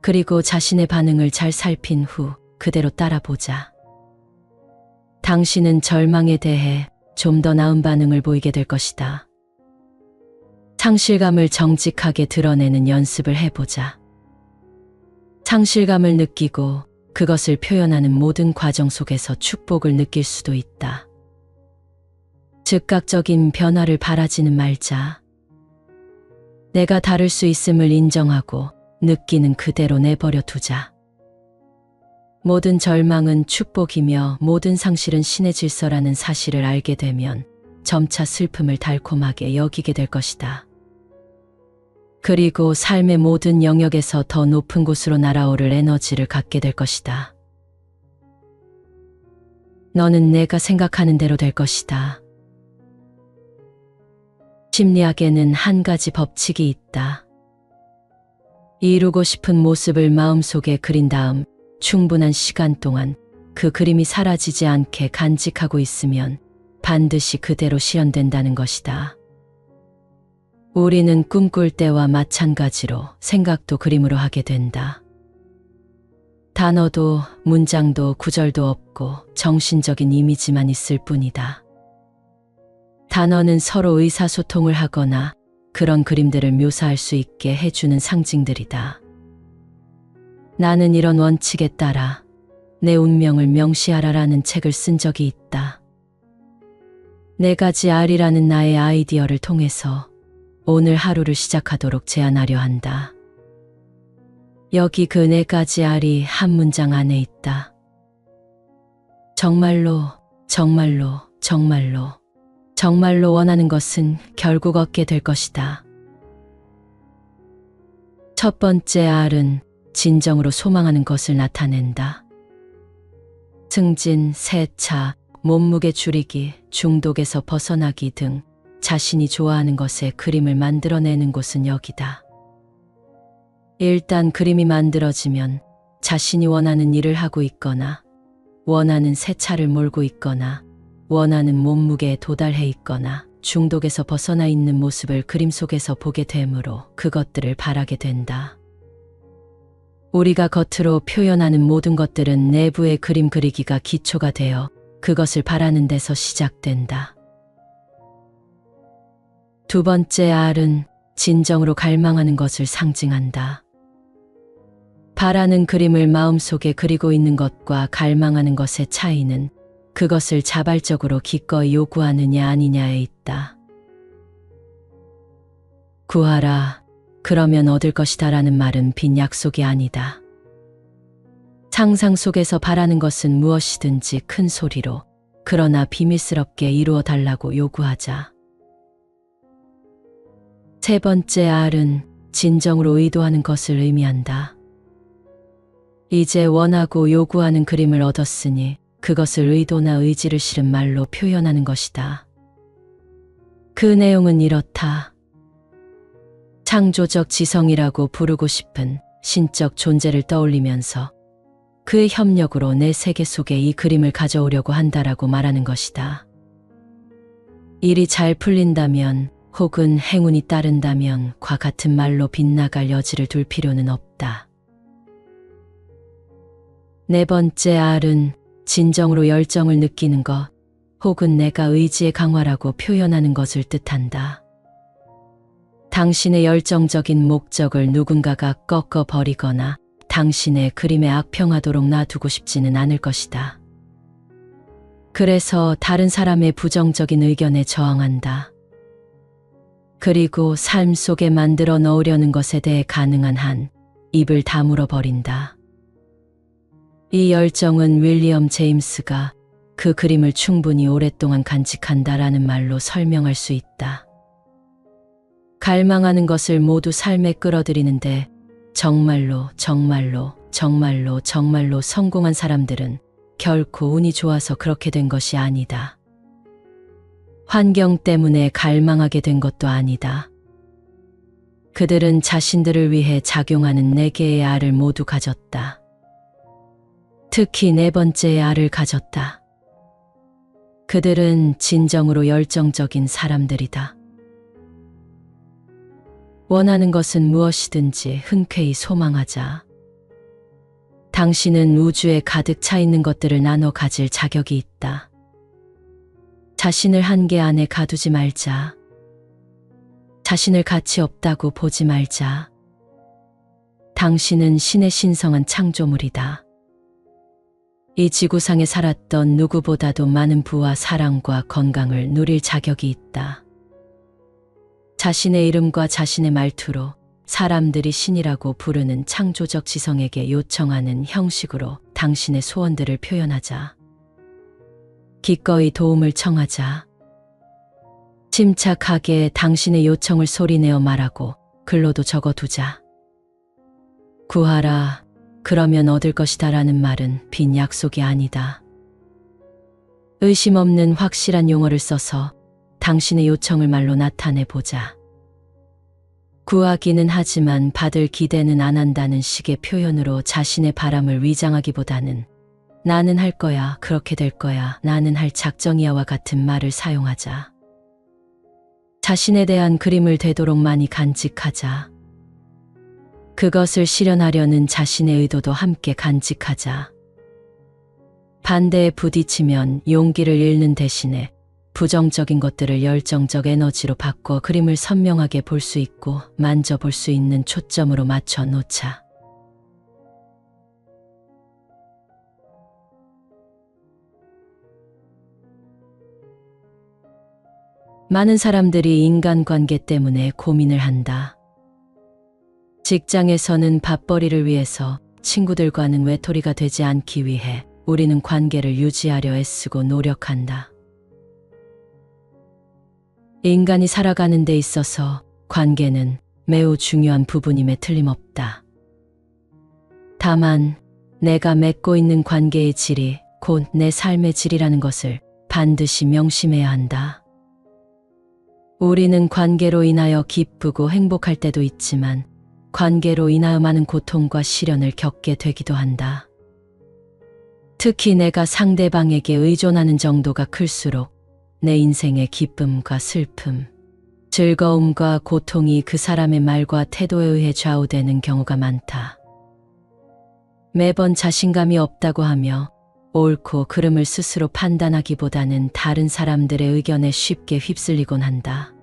그리고 자신의 반응을 잘 살핀 후 그대로 따라보자. 당신은 절망에 대해 좀 더 나은 반응을 보이게 될 것이다. 상실감을 정직하게 드러내는 연습을 해보자. 상실감을 느끼고 그것을 표현하는 모든 과정 속에서 축복을 느낄 수도 있다. 즉각적인 변화를 바라지는 말자. 내가 다를 수 있음을 인정하고 느끼는 그대로 내버려 두자. 모든 절망은 축복이며 모든 상실은 신의 질서라는 사실을 알게 되면 점차 슬픔을 달콤하게 여기게 될 것이다. 그리고 삶의 모든 영역에서 더 높은 곳으로 날아오를 에너지를 갖게 될 것이다. 너는 내가 생각하는 대로 될 것이다. 심리학에는 한 가지 법칙이 있다. 이루고 싶은 모습을 마음속에 그린 다음 충분한 시간 동안 그 그림이 사라지지 않게 간직하고 있으면 반드시 그대로 실현된다는 것이다. 우리는 꿈꿀 때와 마찬가지로 생각도 그림으로 하게 된다. 단어도 문장도 구절도 없고 정신적인 이미지만 있을 뿐이다. 단어는 서로 의사소통을 하거나 그런 그림들을 묘사할 수 있게 해주는 상징들이다. 나는 이런 원칙에 따라 내 운명을 명시하라라는 책을 쓴 적이 있다. 네 가지 R이라는 나의 아이디어를 통해서 오늘 하루를 시작하도록 제안하려 한다. 여기 그 네 가지 R이 한 문장 안에 있다. 정말로, 정말로, 정말로, 정말로 원하는 것은 결국 얻게 될 것이다. 첫 번째 R은 진정으로 소망하는 것을 나타낸다. 승진, 세차, 몸무게 줄이기, 중독에서 벗어나기 등 자신이 좋아하는 것에 그림을 만들어내는 곳은 여기다. 일단 그림이 만들어지면 자신이 원하는 일을 하고 있거나 원하는 새 차를 몰고 있거나 원하는 몸무게에 도달해 있거나 중독에서 벗어나 있는 모습을 그림 속에서 보게 되므로 그것들을 바라게 된다. 우리가 겉으로 표현하는 모든 것들은 내부의 그림 그리기가 기초가 되어 그것을 바라는 데서 시작된다. 두 번째 R은 진정으로 갈망하는 것을 상징한다. 바라는 그림을 마음속에 그리고 있는 것과 갈망하는 것의 차이는 그것을 자발적으로 기꺼이 요구하느냐 아니냐에 있다. 구하라, 그러면 얻을 것이다 라는 말은 빈 약속이 아니다. 상상 속에서 바라는 것은 무엇이든지 큰 소리로 그러나 비밀스럽게 이루어 달라고 요구하자. 세 번째 R은 진정으로 의도하는 것을 의미한다. 이제 원하고 요구하는 그림을 얻었으니 그것을 의도나 의지를 실은 말로 표현하는 것이다. 그 내용은 이렇다. 창조적 지성이라고 부르고 싶은 신적 존재를 떠올리면서 그의 협력으로 내 세계 속에 이 그림을 가져오려고 한다라고 말하는 것이다. 일이 잘 풀린다면 혹은 행운이 따른다면 과 같은 말로 빗나갈 여지를 둘 필요는 없다. 네 번째 R은 진정으로 열정을 느끼는 것 혹은 내가 의지의 강화라고 표현하는 것을 뜻한다. 당신의 열정적인 목적을 누군가가 꺾어버리거나 당신의 그림에 악평하도록 놔두고 싶지는 않을 것이다. 그래서 다른 사람의 부정적인 의견에 저항한다. 그리고 삶 속에 만들어 넣으려는 것에 대해 가능한 한 입을 다물어 버린다. 이 열정은 윌리엄 제임스가 그 그림을 충분히 오랫동안 간직한다라는 말로 설명할 수 있다. 갈망하는 것을 모두 삶에 끌어들이는데 정말로 정말로 정말로 정말로 성공한 사람들은 결코 운이 좋아서 그렇게 된 것이 아니다. 환경 때문에 갈망하게 된 것도 아니다. 그들은 자신들을 위해 작용하는 4개의 알을 모두 가졌다. 특히 4번째의 알을 가졌다. 그들은 진정으로 열정적인 사람들이다. 원하는 것은 무엇이든지 흔쾌히 소망하자. 당신은 우주에 가득 차 있는 것들을 나눠 가질 자격이 있다. 자신을 한계 안에 가두지 말자. 자신을 가치 없다고 보지 말자. 당신은 신의 신성한 창조물이다. 이 지구상에 살았던 누구보다도 많은 부와 사랑과 건강을 누릴 자격이 있다. 자신의 이름과 자신의 말투로 사람들이 신이라고 부르는 창조적 지성에게 요청하는 형식으로 당신의 소원들을 표현하자. 기꺼이 도움을 청하자. 침착하게 당신의 요청을 소리내어 말하고 글로도 적어두자. 구하라, 그러면 얻을 것이다 라는 말은 빈 약속이 아니다. 의심 없는 확실한 용어를 써서 당신의 요청을 말로 나타내보자. 구하기는 하지만 받을 기대는 안 한다는 식의 표현으로 자신의 바람을 위장하기보다는 나는 할 거야, 그렇게 될 거야, 나는 할 작정이야와 같은 말을 사용하자. 자신에 대한 그림을 되도록 많이 간직하자. 그것을 실현하려는 자신의 의도도 함께 간직하자. 반대에 부딪히면 용기를 잃는 대신에 부정적인 것들을 열정적 에너지로 바꿔 그림을 선명하게 볼 수 있고 만져볼 수 있는 초점으로 맞춰 놓자. 많은 사람들이 인간관계 때문에 고민을 한다. 직장에서는 밥벌이를 위해서 친구들과는 외톨이가 되지 않기 위해 우리는 관계를 유지하려 애쓰고 노력한다. 인간이 살아가는 데 있어서 관계는 매우 중요한 부분임에 틀림없다. 다만 내가 맺고 있는 관계의 질이 곧 내 삶의 질이라는 것을 반드시 명심해야 한다. 우리는 관계로 인하여 기쁘고 행복할 때도 있지만 관계로 인하여 많은 고통과 시련을 겪게 되기도 한다. 특히 내가 상대방에게 의존하는 정도가 클수록 내 인생의 기쁨과 슬픔, 즐거움과 고통이 그 사람의 말과 태도에 의해 좌우되는 경우가 많다. 매번 자신감이 없다고 하며 옳고 그름을 스스로 판단하기보다는 다른 사람들의 의견에 쉽게 휩쓸리곤 한다.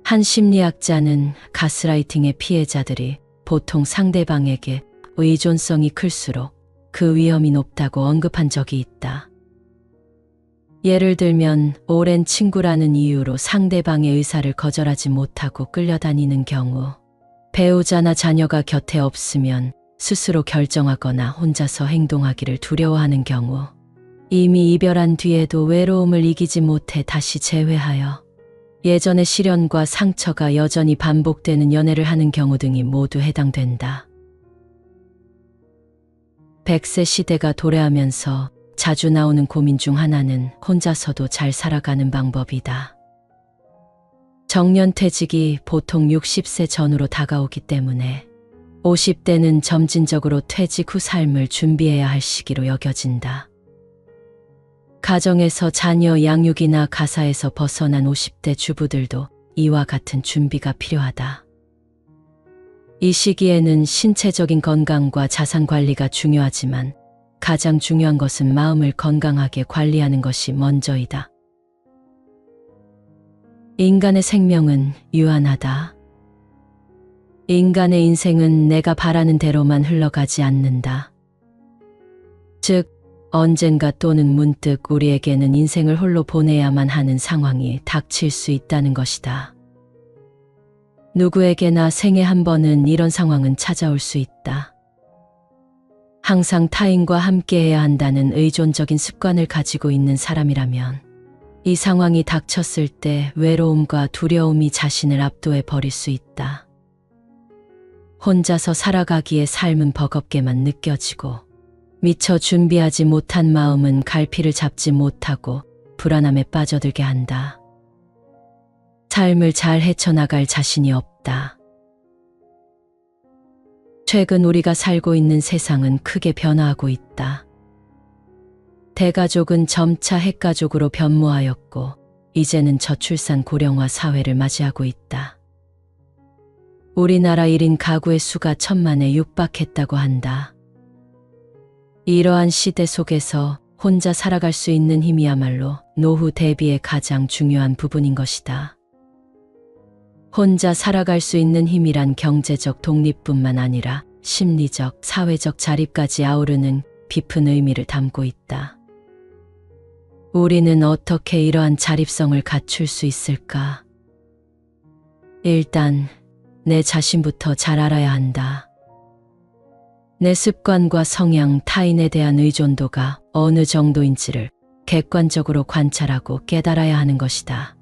한 심리학자는 가스라이팅의 피해자들이 보통 상대방에게 의존성이 클수록 그 위험이 높다고 언급한 적이 있다. 예를 들면 오랜 친구라는 이유로 상대방의 의사를 거절하지 못하고 끌려다니는 경우, 배우자나 자녀가 곁에 없으면 스스로 결정하거나 혼자서 행동하기를 두려워하는 경우, 이미 이별한 뒤에도 외로움을 이기지 못해 다시 재회하여 예전의 시련과 상처가 여전히 반복되는 연애를 하는 경우 등이 모두 해당된다. 100세 시대가 도래하면서 자주 나오는 고민 중 하나는 혼자서도 잘 살아가는 방법이다. 정년퇴직이 보통 60세 전후로 다가오기 때문에 50대는 점진적으로 퇴직 후 삶을 준비해야 할 시기로 여겨진다. 가정에서 자녀 양육이나 가사에서 벗어난 50대 주부들도 이와 같은 준비가 필요하다. 이 시기에는 신체적인 건강과 자산 관리가 중요하지만 가장 중요한 것은 마음을 건강하게 관리하는 것이 먼저이다. 인간의 생명은 유한하다. 인간의 인생은 내가 바라는 대로만 흘러가지 않는다. 즉, 언젠가 또는 문득 우리에게는 인생을 홀로 보내야만 하는 상황이 닥칠 수 있다는 것이다. 누구에게나 생애 한 번은 이런 상황은 찾아올 수 있다. 항상 타인과 함께해야 한다는 의존적인 습관을 가지고 있는 사람이라면 이 상황이 닥쳤을 때 외로움과 두려움이 자신을 압도해 버릴 수 있다. 혼자서 살아가기에 삶은 버겁게만 느껴지고 미처 준비하지 못한 마음은 갈피를 잡지 못하고 불안함에 빠져들게 한다. 삶을 잘 헤쳐나갈 자신이 없다. 최근 우리가 살고 있는 세상은 크게 변화하고 있다. 대가족은 점차 핵가족으로 변모하였고 이제는 저출산 고령화 사회를 맞이하고 있다. 우리나라 1인 가구의 수가 1,000만에 육박했다고 한다. 이러한 시대 속에서 혼자 살아갈 수 있는 힘이야말로 노후 대비의 가장 중요한 부분인 것이다. 혼자 살아갈 수 있는 힘이란 경제적 독립뿐만 아니라 심리적, 사회적 자립까지 아우르는 깊은 의미를 담고 있다. 우리는 어떻게 이러한 자립성을 갖출 수 있을까? 일단 내 자신부터 잘 알아야 한다. 내 습관과 성향, 타인에 대한 의존도가 어느 정도인지를 객관적으로 관찰하고 깨달아야 하는 것이다.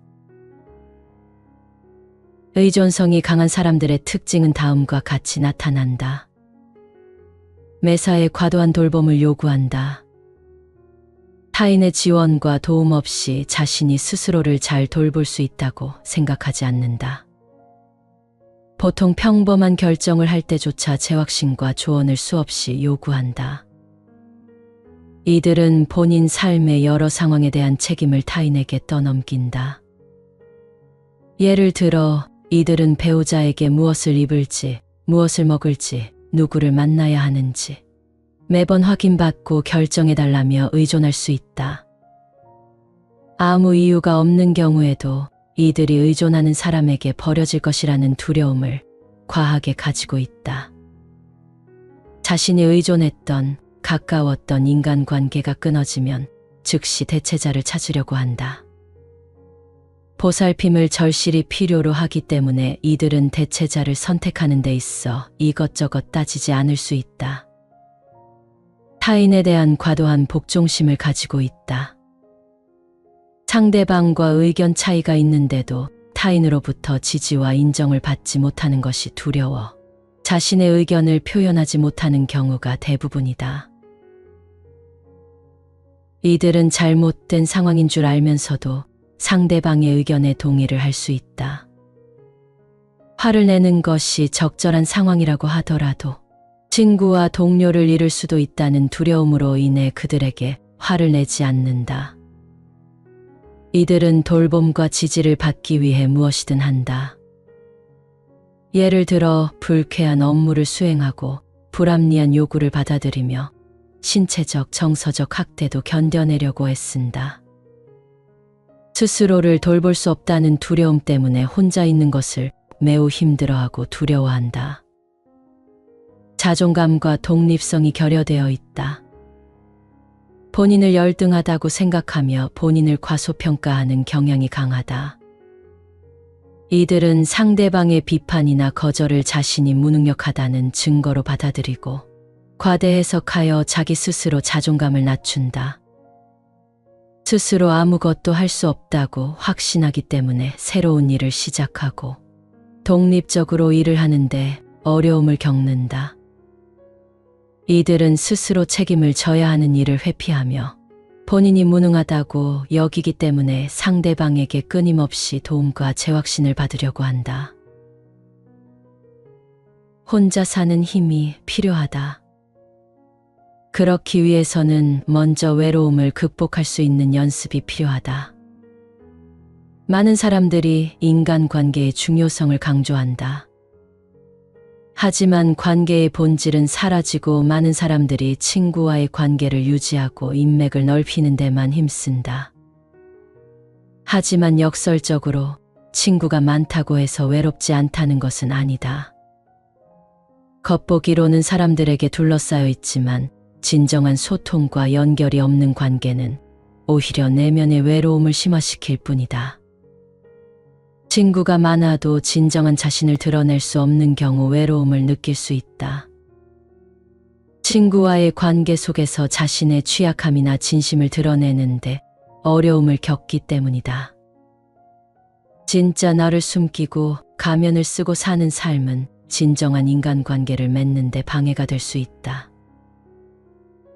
의존성이 강한 사람들의 특징은 다음과 같이 나타난다. 매사에 과도한 돌봄을 요구한다. 타인의 지원과 도움 없이 자신이 스스로를 잘 돌볼 수 있다고 생각하지 않는다. 보통 평범한 결정을 할 때조차 제확신과 조언을 수없이 요구한다. 이들은 본인 삶의 여러 상황에 대한 책임을 타인에게 떠넘긴다. 예를 들어 이들은 배우자에게 무엇을 입을지, 무엇을 먹을지, 누구를 만나야 하는지 매번 확인받고 결정해달라며 의존할 수 있다. 아무 이유가 없는 경우에도 이들이 의존하는 사람에게 버려질 것이라는 두려움을 과하게 가지고 있다. 자신이 의존했던, 가까웠던 인간관계가 끊어지면 즉시 대체자를 찾으려고 한다. 보살핌을 절실히 필요로 하기 때문에 이들은 대체자를 선택하는 데 있어 이것저것 따지지 않을 수 있다. 타인에 대한 과도한 복종심을 가지고 있다. 상대방과 의견 차이가 있는데도 타인으로부터 지지와 인정을 받지 못하는 것이 두려워 자신의 의견을 표현하지 못하는 경우가 대부분이다. 이들은 잘못된 상황인 줄 알면서도 상대방의 의견에 동의를 할 수 있다. 화를 내는 것이 적절한 상황이라고 하더라도 친구와 동료를 잃을 수도 있다는 두려움으로 인해 그들에게 화를 내지 않는다. 이들은 돌봄과 지지를 받기 위해 무엇이든 한다. 예를 들어 불쾌한 업무를 수행하고 불합리한 요구를 받아들이며 신체적, 정서적 학대도 견뎌내려고 애쓴다. 스스로를 돌볼 수 없다는 두려움 때문에 혼자 있는 것을 매우 힘들어하고 두려워한다. 자존감과 독립성이 결여되어 있다. 본인을 열등하다고 생각하며 본인을 과소평가하는 경향이 강하다. 이들은 상대방의 비판이나 거절을 자신이 무능력하다는 증거로 받아들이고 과대 해석하여 자기 스스로 자존감을 낮춘다. 스스로 아무것도 할 수 없다고 확신하기 때문에 새로운 일을 시작하고 독립적으로 일을 하는데 어려움을 겪는다. 이들은 스스로 책임을 져야 하는 일을 회피하며 본인이 무능하다고 여기기 때문에 상대방에게 끊임없이 도움과 제확신을 받으려고 한다. 혼자 사는 힘이 필요하다. 그렇기 위해서는 먼저 외로움을 극복할 수 있는 연습이 필요하다. 많은 사람들이 인간관계의 중요성을 강조한다. 하지만 관계의 본질은 사라지고 많은 사람들이 친구와의 관계를 유지하고 인맥을 넓히는 데만 힘쓴다. 하지만 역설적으로 친구가 많다고 해서 외롭지 않다는 것은 아니다. 겉보기로는 사람들에게 둘러싸여 있지만 진정한 소통과 연결이 없는 관계는 오히려 내면의 외로움을 심화시킬 뿐이다. 친구가 많아도 진정한 자신을 드러낼 수 없는 경우 외로움을 느낄 수 있다. 친구와의 관계 속에서 자신의 취약함이나 진심을 드러내는데 어려움을 겪기 때문이다. 진짜 나를 숨기고 가면을 쓰고 사는 삶은 진정한 인간관계를 맺는 데 방해가 될 수 있다.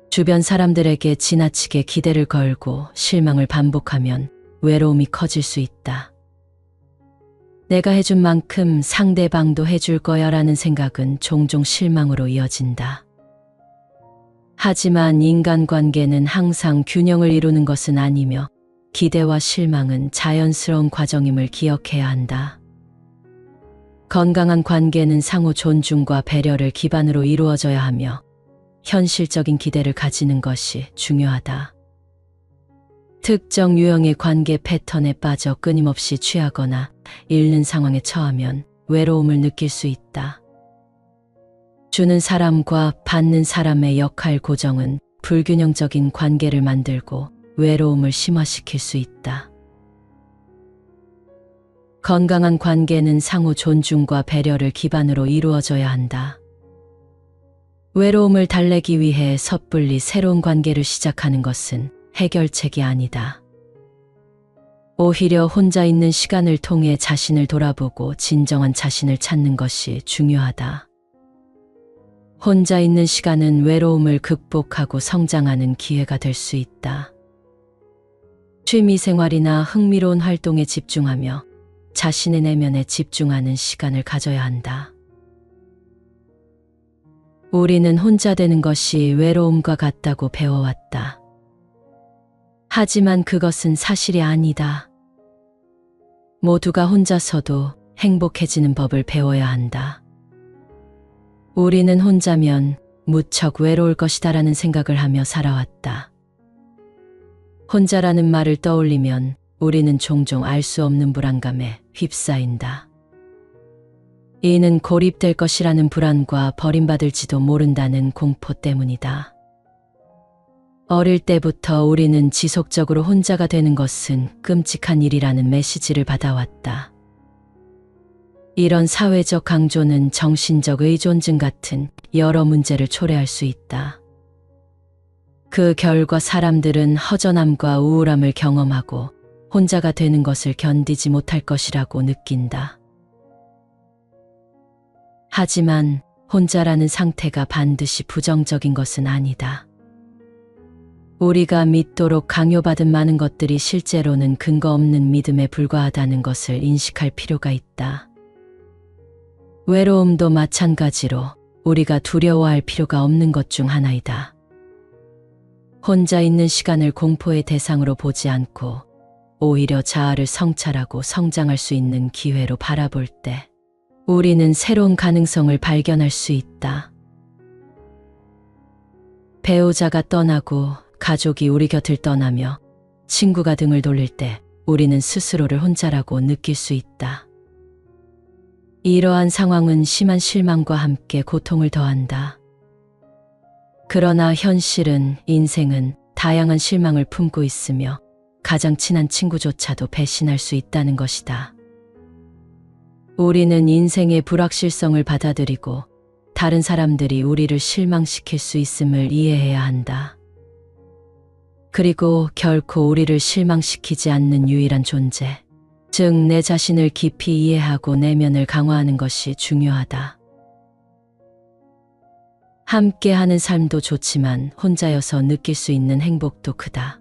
주변 사람들에게 지나치게 기대를 걸고 실망을 반복하면 외로움이 커질 수 있다. 내가 해준 만큼 상대방도 해줄 거야 라는 생각은 종종 실망으로 이어진다. 하지만 인간관계는 항상 균형을 이루는 것은 아니며 기대와 실망은 자연스러운 과정임을 기억해야 한다. 건강한 관계는 상호 존중과 배려를 기반으로 이루어져야 하며 현실적인 기대를 가지는 것이 중요하다. 특정 유형의 관계 패턴에 빠져 끊임없이 취하거나 잃는 상황에 처하면 외로움을 느낄 수 있다. 주는 사람과 받는 사람의 역할 고정은 불균형적인 관계를 만들고 외로움을 심화시킬 수 있다. 건강한 관계는 상호 존중과 배려를 기반으로 이루어져야 한다. 외로움을 달래기 위해 섣불리 새로운 관계를 시작하는 것은 해결책이 아니다. 오히려 혼자 있는 시간을 통해 자신을 돌아보고 진정한 자신을 찾는 것이 중요하다. 혼자 있는 시간은 외로움을 극복하고 성장하는 기회가 될 수 있다. 취미생활이나 흥미로운 활동에 집중하며 자신의 내면에 집중하는 시간을 가져야 한다. 우리는 혼자 되는 것이 외로움과 같다고 배워왔다. 하지만 그것은 사실이 아니다. 모두가 혼자서도 행복해지는 법을 배워야 한다. 우리는 혼자면 무척 외로울 것이다라는 생각을 하며 살아왔다. 혼자라는 말을 떠올리면 우리는 종종 알 수 없는 불안감에 휩싸인다. 이는 고립될 것이라는 불안과 버림받을지도 모른다는 공포 때문이다. 어릴 때부터 우리는 지속적으로 혼자가 되는 것은 끔찍한 일이라는 메시지를 받아왔다. 이런 사회적 강조는 정신적 의존증 같은 여러 문제를 초래할 수 있다. 그 결과 사람들은 허전함과 우울함을 경험하고 혼자가 되는 것을 견디지 못할 것이라고 느낀다. 하지만 혼자라는 상태가 반드시 부정적인 것은 아니다. 우리가 믿도록 강요받은 많은 것들이 실제로는 근거 없는 믿음에 불과하다는 것을 인식할 필요가 있다. 외로움도 마찬가지로 우리가 두려워할 필요가 없는 것 중 하나이다. 혼자 있는 시간을 공포의 대상으로 보지 않고 오히려 자아를 성찰하고 성장할 수 있는 기회로 바라볼 때 우리는 새로운 가능성을 발견할 수 있다. 배우자가 떠나고 가족이 우리 곁을 떠나며 친구가 등을 돌릴 때 우리는 스스로를 혼자라고 느낄 수 있다. 이러한 상황은 심한 실망과 함께 고통을 더한다. 그러나 현실은 인생은 다양한 실망을 품고 있으며 가장 친한 친구조차도 배신할 수 있다는 것이다. 우리는 인생의 불확실성을 받아들이고 다른 사람들이 우리를 실망시킬 수 있음을 이해해야 한다. 그리고 결코 우리를 실망시키지 않는 유일한 존재, 즉 내 자신을 깊이 이해하고 내면을 강화하는 것이 중요하다. 함께하는 삶도 좋지만 혼자여서 느낄 수 있는 행복도 크다.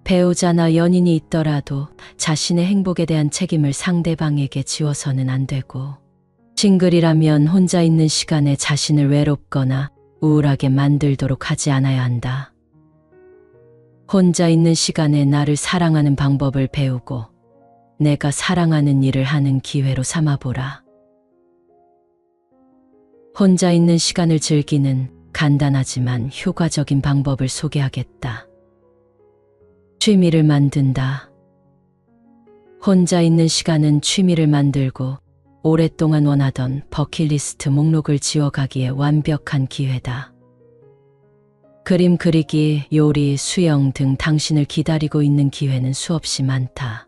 배우자나 연인이 있더라도 자신의 행복에 대한 책임을 상대방에게 지워서는 안 되고, 싱글이라면 혼자 있는 시간에 자신을 외롭거나 우울하게 만들도록 하지 않아야 한다. 혼자 있는 시간에 나를 사랑하는 방법을 배우고 내가 사랑하는 일을 하는 기회로 삼아보라. 혼자 있는 시간을 즐기는 간단하지만 효과적인 방법을 소개하겠다. 취미를 만든다. 혼자 있는 시간은 취미를 만들고 오랫동안 원하던 버킷리스트 목록을 지워가기에 완벽한 기회다. 그림 그리기, 요리, 수영 등 당신을 기다리고 있는 기회는 수없이 많다.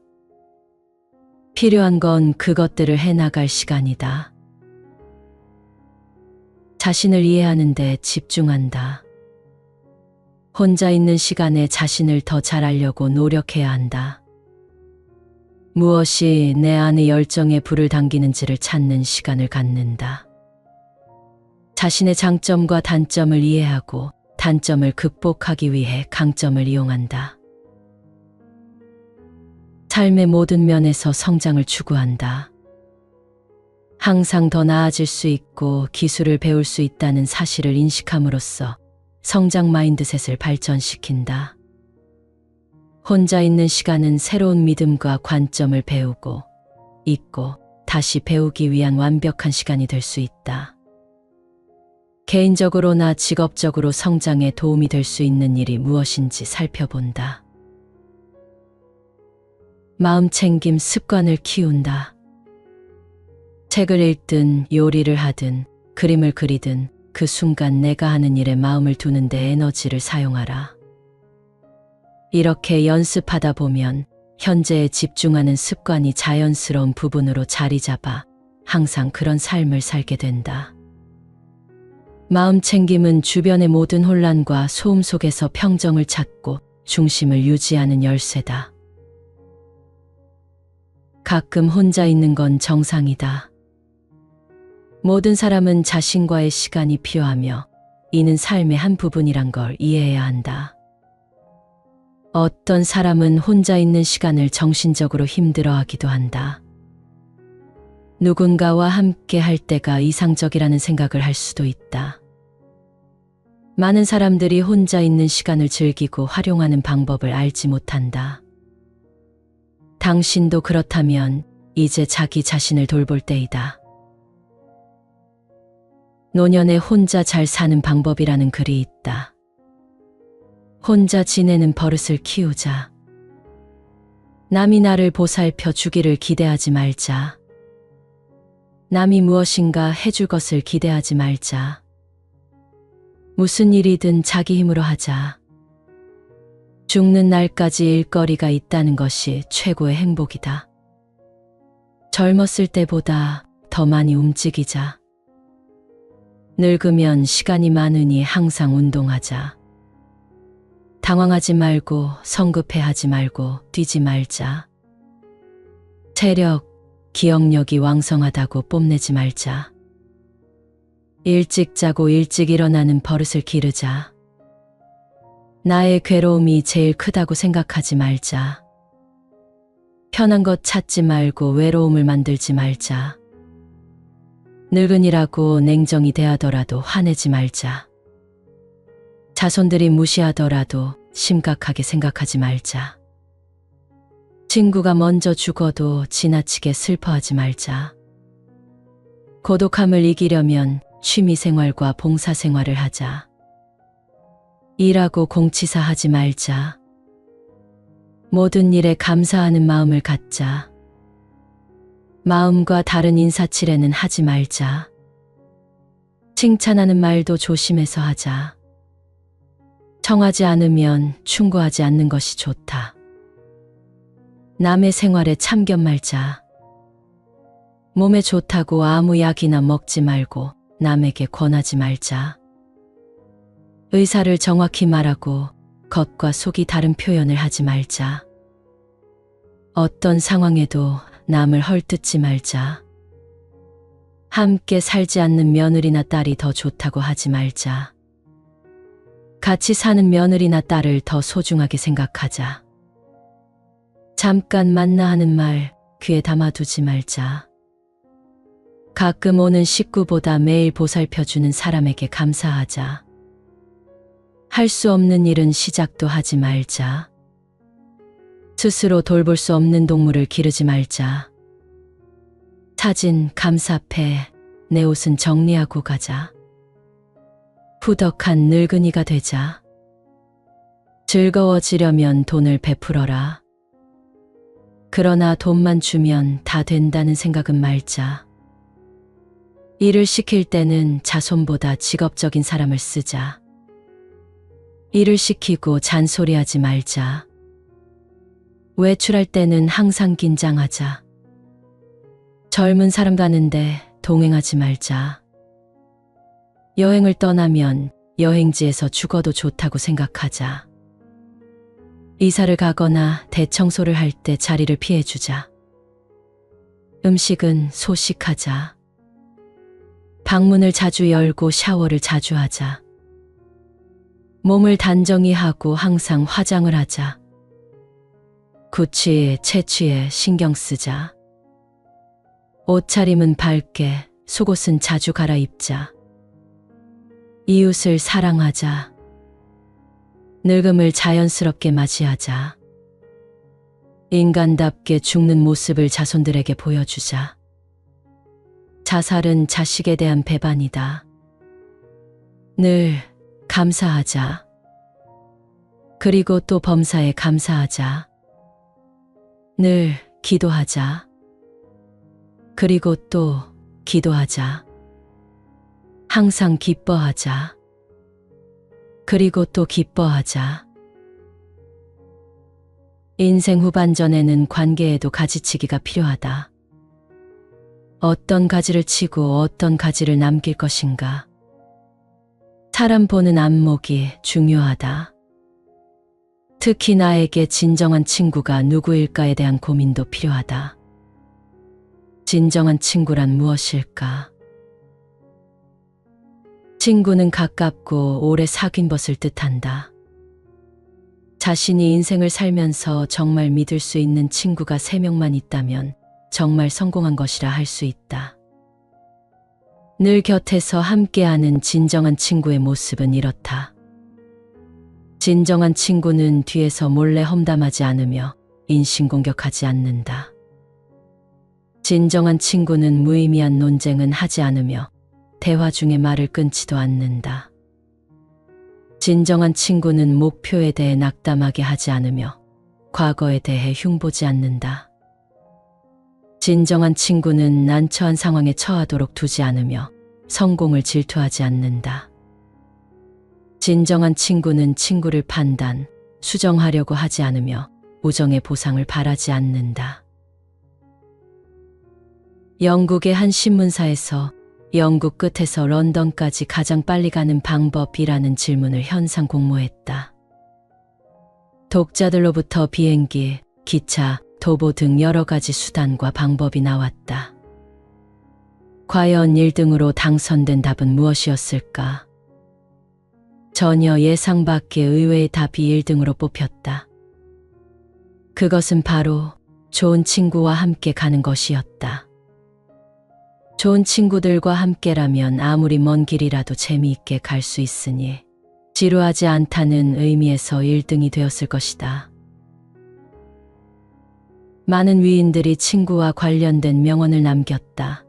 필요한 건 그것들을 해나갈 시간이다. 자신을 이해하는 데 집중한다. 혼자 있는 시간에 자신을 더 잘 알려고 노력해야 한다. 무엇이 내 안의 열정에 불을 당기는지를 찾는 시간을 갖는다. 자신의 장점과 단점을 이해하고 단점을 극복하기 위해 강점을 이용한다. 삶의 모든 면에서 성장을 추구한다. 항상 더 나아질 수 있고 기술을 배울 수 있다는 사실을 인식함으로써 성장 마인드셋을 발전시킨다. 혼자 있는 시간은 새로운 믿음과 관점을 배우고 잊고 다시 배우기 위한 완벽한 시간이 될 수 있다. 개인적으로나 직업적으로 성장에 도움이 될 수 있는 일이 무엇인지 살펴본다. 마음챙김 습관을 키운다. 책을 읽든 요리를 하든 그림을 그리든 그 순간 내가 하는 일에 마음을 두는 데 에너지를 사용하라. 이렇게 연습하다 보면 현재에 집중하는 습관이 자연스러운 부분으로 자리 잡아 항상 그런 삶을 살게 된다. 마음챙김은 주변의 모든 혼란과 소음 속에서 평정을 찾고 중심을 유지하는 열쇠다. 가끔 혼자 있는 건 정상이다. 모든 사람은 자신과의 시간이 필요하며 이는 삶의 한 부분이란 걸 이해해야 한다. 어떤 사람은 혼자 있는 시간을 정신적으로 힘들어하기도 한다. 누군가와 함께 할 때가 이상적이라는 생각을 할 수도 있다. 많은 사람들이 혼자 있는 시간을 즐기고 활용하는 방법을 알지 못한다. 당신도 그렇다면 이제 자기 자신을 돌볼 때이다. 노년에 혼자 잘 사는 방법이라는 글이 있다. 혼자 지내는 버릇을 키우자. 남이 나를 보살펴 주기를 기대하지 말자. 남이 무엇인가 해줄 것을 기대하지 말자. 무슨 일이든 자기 힘으로 하자. 죽는 날까지 일거리가 있다는 것이 최고의 행복이다. 젊었을 때보다 더 많이 움직이자. 늙으면 시간이 많으니 항상 운동하자. 당황하지 말고 성급해하지 말고 뛰지 말자. 체력, 기억력이 왕성하다고 뽐내지 말자. 일찍 자고 일찍 일어나는 버릇을 기르자. 나의 괴로움이 제일 크다고 생각하지 말자. 편한 것 찾지 말고 외로움을 만들지 말자. 늙은이라고 냉정이 대하더라도 화내지 말자. 자손들이 무시하더라도 심각하게 생각하지 말자. 친구가 먼저 죽어도 지나치게 슬퍼하지 말자. 고독함을 이기려면 취미생활과 봉사생활을 하자. 일하고 공치사하지 말자. 모든 일에 감사하는 마음을 갖자. 마음과 다른 인사치레는 하지 말자. 칭찬하는 말도 조심해서 하자. 청하지 않으면 충고하지 않는 것이 좋다. 남의 생활에 참견 말자. 몸에 좋다고 아무 약이나 먹지 말고 남에게 권하지 말자. 의사를 정확히 말하고 겉과 속이 다른 표현을 하지 말자. 어떤 상황에도 남을 헐뜯지 말자. 함께 살지 않는 며느리나 딸이 더 좋다고 하지 말자. 같이 사는 며느리나 딸을 더 소중하게 생각하자. 잠깐 만나 하는 말 귀에 담아두지 말자. 가끔 오는 식구보다 매일 보살펴주는 사람에게 감사하자. 할 수 없는 일은 시작도 하지 말자. 스스로 돌볼 수 없는 동물을 기르지 말자. 사진, 감사패, 내 옷은 정리하고 가자. 후덕한 늙은이가 되자. 즐거워지려면 돈을 베풀어라. 그러나 돈만 주면 다 된다는 생각은 말자. 일을 시킬 때는 자손보다 직업적인 사람을 쓰자. 일을 시키고 잔소리하지 말자. 외출할 때는 항상 긴장하자. 젊은 사람 가는데 동행하지 말자. 여행을 떠나면 여행지에서 죽어도 좋다고 생각하자. 이사를 가거나 대청소를 할 때 자리를 피해주자. 음식은 소식하자. 방문을 자주 열고 샤워를 자주 하자. 몸을 단정히 하고 항상 화장을 하자. 구취에 채취에 신경 쓰자. 옷차림은 밝게, 속옷은 자주 갈아입자. 이웃을 사랑하자. 늙음을 자연스럽게 맞이하자. 인간답게 죽는 모습을 자손들에게 보여주자. 자살은 자식에 대한 배반이다. 늘 감사하자. 그리고 또 범사에 감사하자. 늘 기도하자. 그리고 또 기도하자. 항상 기뻐하자. 그리고 또 기뻐하자. 인생 후반전에는 관계에도 가지치기가 필요하다. 어떤 가지를 치고 어떤 가지를 남길 것인가. 사람 보는 안목이 중요하다. 특히 나에게 진정한 친구가 누구일까에 대한 고민도 필요하다. 진정한 친구란 무엇일까? 친구는 가깝고 오래 사귄 것을 뜻한다. 자신이 인생을 살면서 정말 믿을 수 있는 친구가 3명만 있다면 정말 성공한 것이라 할 수 있다. 늘 곁에서 함께하는 진정한 친구의 모습은 이렇다. 진정한 친구는 뒤에서 몰래 험담하지 않으며 인신공격하지 않는다. 진정한 친구는 무의미한 논쟁은 하지 않으며 대화 중에 말을 끊지도 않는다. 진정한 친구는 목표에 대해 낙담하게 하지 않으며 과거에 대해 흉보지 않는다. 진정한 친구는 난처한 상황에 처하도록 두지 않으며 성공을 질투하지 않는다. 진정한 친구는 친구를 판단, 수정하려고 하지 않으며 우정의 보상을 바라지 않는다. 영국의 한 신문사에서 영국 끝에서 런던까지 가장 빨리 가는 방법이라는 질문을 현상 공모했다. 독자들로부터 비행기, 기차, 도보 등 여러 가지 수단과 방법이 나왔다. 과연 1등으로 당선된 답은 무엇이었을까? 전혀 예상 밖의 의외의 답이 1등으로 뽑혔다. 그것은 바로 좋은 친구와 함께 가는 것이었다. 좋은 친구들과 함께라면 아무리 먼 길이라도 재미있게 갈 수 있으니 지루하지 않다는 의미에서 1등이 되었을 것이다. 많은 위인들이 친구와 관련된 명언을 남겼다.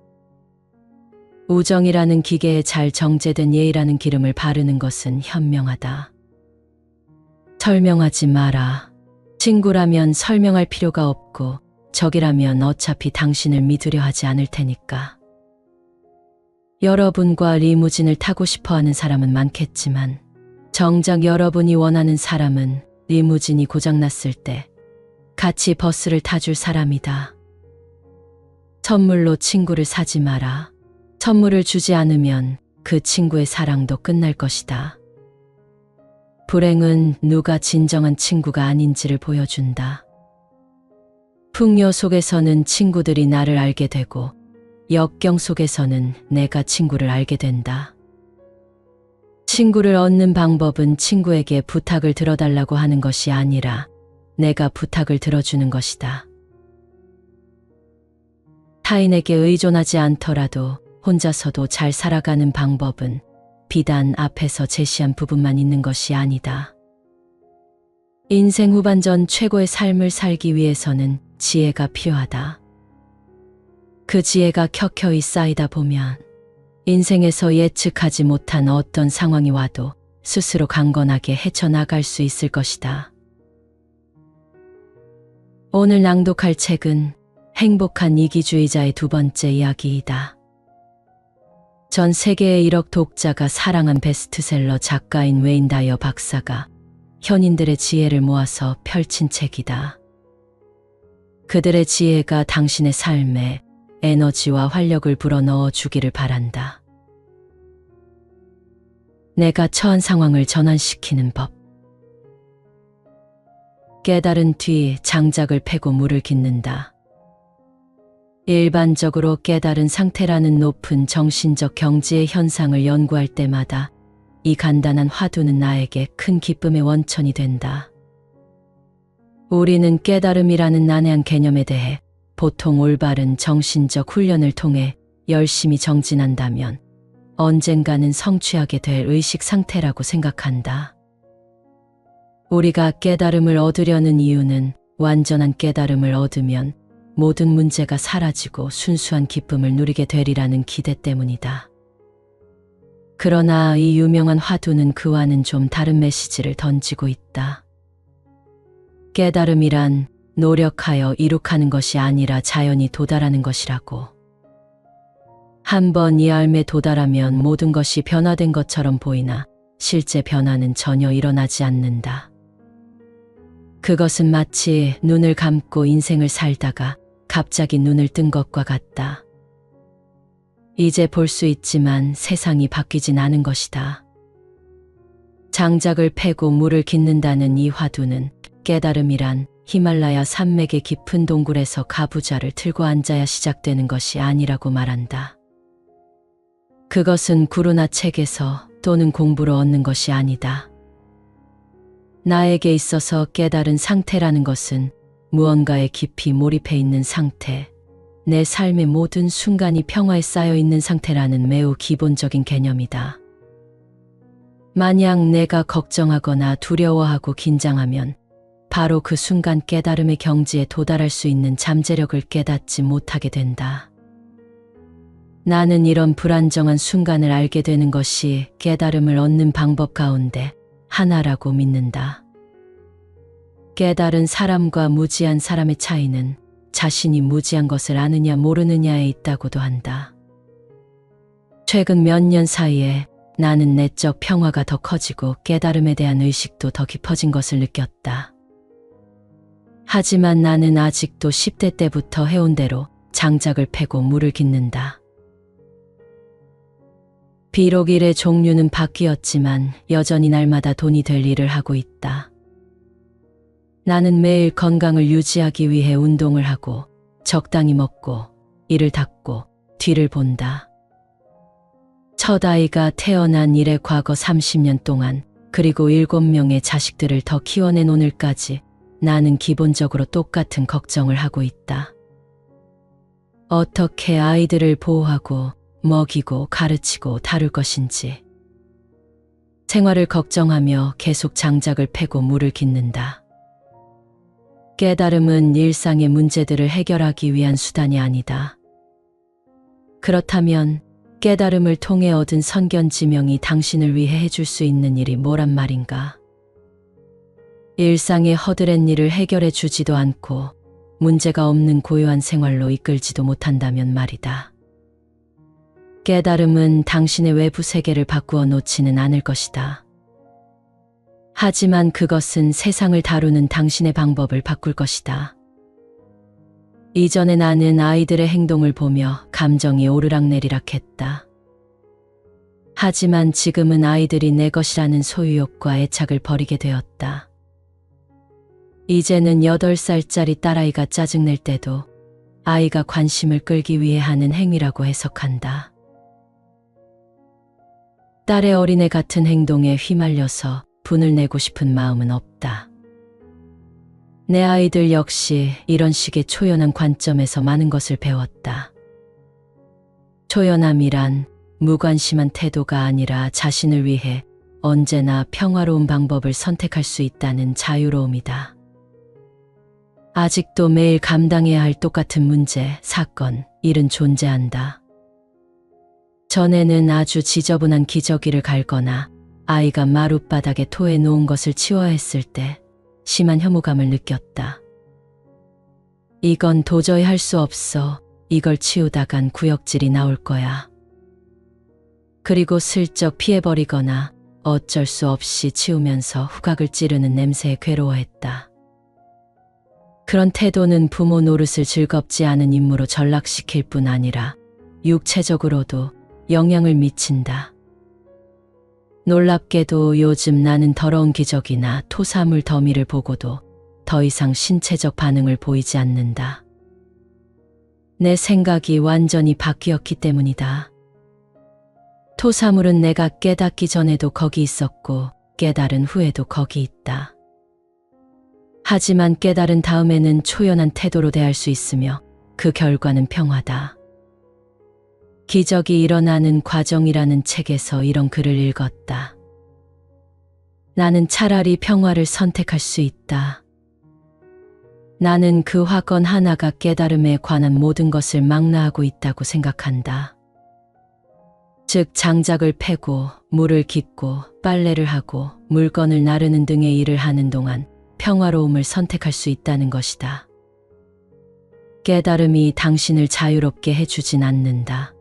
우정이라는 기계에 잘 정제된 예의라는 기름을 바르는 것은 현명하다. 설명하지 마라. 친구라면 설명할 필요가 없고 적이라면 어차피 당신을 믿으려 하지 않을 테니까. 여러분과 리무진을 타고 싶어하는 사람은 많겠지만 정작 여러분이 원하는 사람은 리무진이 고장났을 때 같이 버스를 타줄 사람이다. 선물로 친구를 사지 마라. 선물을 주지 않으면 그 친구의 사랑도 끝날 것이다. 불행은 누가 진정한 친구가 아닌지를 보여준다. 풍요 속에서는 친구들이 나를 알게 되고 역경 속에서는 내가 친구를 알게 된다. 친구를 얻는 방법은 친구에게 부탁을 들어달라고 하는 것이 아니라 내가 부탁을 들어주는 것이다. 타인에게 의존하지 않더라도 혼자서도 잘 살아가는 방법은 비단 앞에서 제시한 부분만 있는 것이 아니다. 인생 후반전 최고의 삶을 살기 위해서는 지혜가 필요하다. 그 지혜가 켜켜이 쌓이다 보면 인생에서 예측하지 못한 어떤 상황이 와도 스스로 강건하게 헤쳐나갈 수 있을 것이다. 오늘 낭독할 책은 행복한 이기주의자의 2번째 이야기이다. 전 세계의 1억 독자가 사랑한 베스트셀러 작가인 웨인 다이어 박사가 현인들의 지혜를 모아서 펼친 책이다. 그들의 지혜가 당신의 삶에 에너지와 활력을 불어넣어 주기를 바란다. 내가 처한 상황을 전환시키는 법. 깨달은 뒤 장작을 패고 물을 깃는다. 일반적으로 깨달은 상태라는 높은 정신적 경지의 현상을 연구할 때마다 이 간단한 화두는 나에게 큰 기쁨의 원천이 된다. 우리는 깨달음이라는 난해한 개념에 대해 보통 올바른 정신적 훈련을 통해 열심히 정진한다면 언젠가는 성취하게 될 의식 상태라고 생각한다. 우리가 깨달음을 얻으려는 이유는 완전한 깨달음을 얻으면 모든 문제가 사라지고 순수한 기쁨을 누리게 되리라는 기대 때문이다. 그러나 이 유명한 화두는 그와는 좀 다른 메시지를 던지고 있다. 깨달음이란 노력하여 이룩하는 것이 아니라 자연히 도달하는 것이라고. 한번 이 알매 도달하면 모든 것이 변화된 것처럼 보이나 실제 변화는 전혀 일어나지 않는다. 그것은 마치 눈을 감고 인생을 살다가 갑자기 눈을 뜬 것과 같다. 이제 볼 수 있지만 세상이 바뀌진 않은 것이다. 장작을 패고 물을 깃는다는 이 화두는 깨달음이란 히말라야 산맥의 깊은 동굴에서 가부좌를 틀고 앉아야 시작되는 것이 아니라고 말한다. 그것은 구루나 책에서 또는 공부로 얻는 것이 아니다. 나에게 있어서 깨달은 상태라는 것은 무언가에 깊이 몰입해 있는 상태, 내 삶의 모든 순간이 평화에 쌓여 있는 상태라는 매우 기본적인 개념이다. 만약 내가 걱정하거나 두려워하고 긴장하면 바로 그 순간 깨달음의 경지에 도달할 수 있는 잠재력을 깨닫지 못하게 된다. 나는 이런 불안정한 순간을 알게 되는 것이 깨달음을 얻는 방법 가운데 하나라고 믿는다. 깨달은 사람과 무지한 사람의 차이는 자신이 무지한 것을 아느냐 모르느냐에 있다고도 한다. 최근 몇 년 사이에 나는 내적 평화가 더 커지고 깨달음에 대한 의식도 더 깊어진 것을 느꼈다. 하지만 나는 아직도 10대 때부터 해온 대로 장작을 패고 물을 깃는다. 비록 일의 종류는 바뀌었지만 여전히 날마다 돈이 될 일을 하고 있다. 나는 매일 건강을 유지하기 위해 운동을 하고 적당히 먹고 이를 닦고 뒤를 본다. 첫 아이가 태어난 이래 과거 30년 동안 그리고 7명의 자식들을 더 키워낸 오늘까지 나는 기본적으로 똑같은 걱정을 하고 있다. 어떻게 아이들을 보호하고 먹이고 가르치고 다룰 것인지. 생활을 걱정하며 계속 장작을 패고 물을 깃는다. 깨달음은 일상의 문제들을 해결하기 위한 수단이 아니다. 그렇다면 깨달음을 통해 얻은 선견지명이 당신을 위해 해줄 수 있는 일이 뭐란 말인가? 일상의 허드렛 일을 해결해 주지도 않고 문제가 없는 고요한 생활로 이끌지도 못한다면 말이다. 깨달음은 당신의 외부 세계를 바꾸어 놓지는 않을 것이다. 하지만 그것은 세상을 다루는 당신의 방법을 바꿀 것이다. 이전에 나는 아이들의 행동을 보며 감정이 오르락내리락 했다. 하지만 지금은 아이들이 내 것이라는 소유욕과 애착을 버리게 되었다. 이제는 8살짜리 딸아이가 짜증낼 때도 아이가 관심을 끌기 위해 하는 행위라고 해석한다. 딸의 어린애 같은 행동에 휘말려서 분을 내고 싶은 마음은 없다. 내 아이들 역시 이런 식의 초연한 관점에서 많은 것을 배웠다. 초연함이란 무관심한 태도가 아니라 자신을 위해 언제나 평화로운 방법을 선택할 수 있다는 자유로움이다. 아직도 매일 감당해야 할 똑같은 문제, 사건, 일은 존재한다. 전에는 아주 지저분한 기저귀를 갈거나 아이가 마룻바닥에 토해 놓은 것을 치워야 했을 때 심한 혐오감을 느꼈다. 이건 도저히 할 수 없어. 이걸 치우다간 구역질이 나올 거야. 그리고 슬쩍 피해버리거나 어쩔 수 없이 치우면서 후각을 찌르는 냄새에 괴로워했다. 그런 태도는 부모 노릇을 즐겁지 않은 임무로 전락시킬 뿐 아니라 육체적으로도 영향을 미친다. 놀랍게도 요즘 나는 더러운 기저귀나 토사물 더미를 보고도 더 이상 신체적 반응을 보이지 않는다. 내 생각이 완전히 바뀌었기 때문이다. 토사물은 내가 깨닫기 전에도 거기 있었고 깨달은 후에도 거기 있다. 하지만 깨달은 다음에는 초연한 태도로 대할 수 있으며 그 결과는 평화다. 기적이 일어나는 과정이라는 책에서 이런 글을 읽었다. 나는 차라리 평화를 선택할 수 있다. 나는 그 화건 하나가 깨달음에 관한 모든 것을 망라하고 있다고 생각한다. 즉 장작을 패고 물을 깃고 빨래를 하고 물건을 나르는 등의 일을 하는 동안 평화로움을 선택할 수 있다는 것이다. 깨달음이 당신을 자유롭게 해주진 않는다.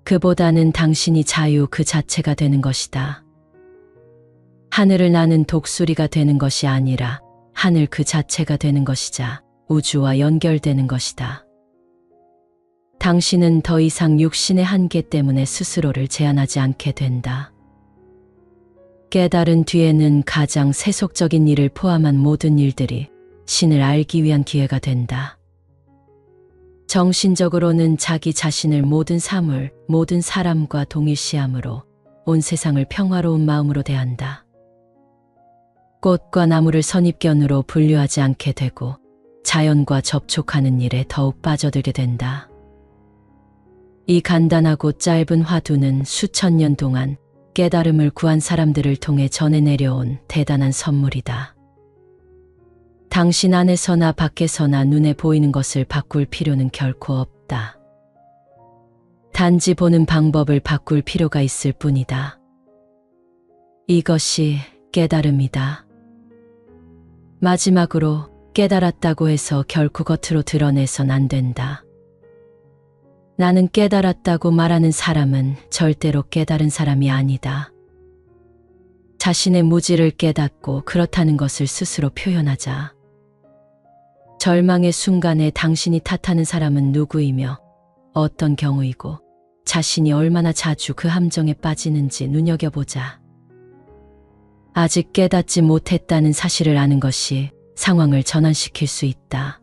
그보다는 당신이 자유 그 자체가 되는 것이다. 하늘을 나는 독수리가 되는 것이 아니라 하늘 그 자체가 되는 것이자 우주와 연결되는 것이다. 당신은 더 이상 육신의 한계 때문에 스스로를 제한하지 않게 된다. 깨달은 뒤에는 가장 세속적인 일을 포함한 모든 일들이 신을 알기 위한 기회가 된다. 정신적으로는 자기 자신을 모든 사물, 모든 사람과 동일시함으로 온 세상을 평화로운 마음으로 대한다. 꽃과 나무를 선입견으로 분류하지 않게 되고 자연과 접촉하는 일에 더욱 빠져들게 된다. 이 간단하고 짧은 화두는 수천 년 동안 깨달음을 구한 사람들을 통해 전해 내려온 대단한 선물이다. 당신 안에서나 밖에서나 눈에 보이는 것을 바꿀 필요는 결코 없다. 단지 보는 방법을 바꿀 필요가 있을 뿐이다. 이것이 깨달음이다. 마지막으로 깨달았다고 해서 결코 겉으로 드러내선 안 된다. 나는 깨달았다고 말하는 사람은 절대로 깨달은 사람이 아니다. 자신의 무지를 깨닫고 그렇다는 것을 스스로 표현하자. 절망의 순간에 당신이 탓하는 사람은 누구이며 어떤 경우이고 자신이 얼마나 자주 그 함정에 빠지는지 눈여겨보자. 아직 깨닫지 못했다는 사실을 아는 것이 상황을 전환시킬 수 있다.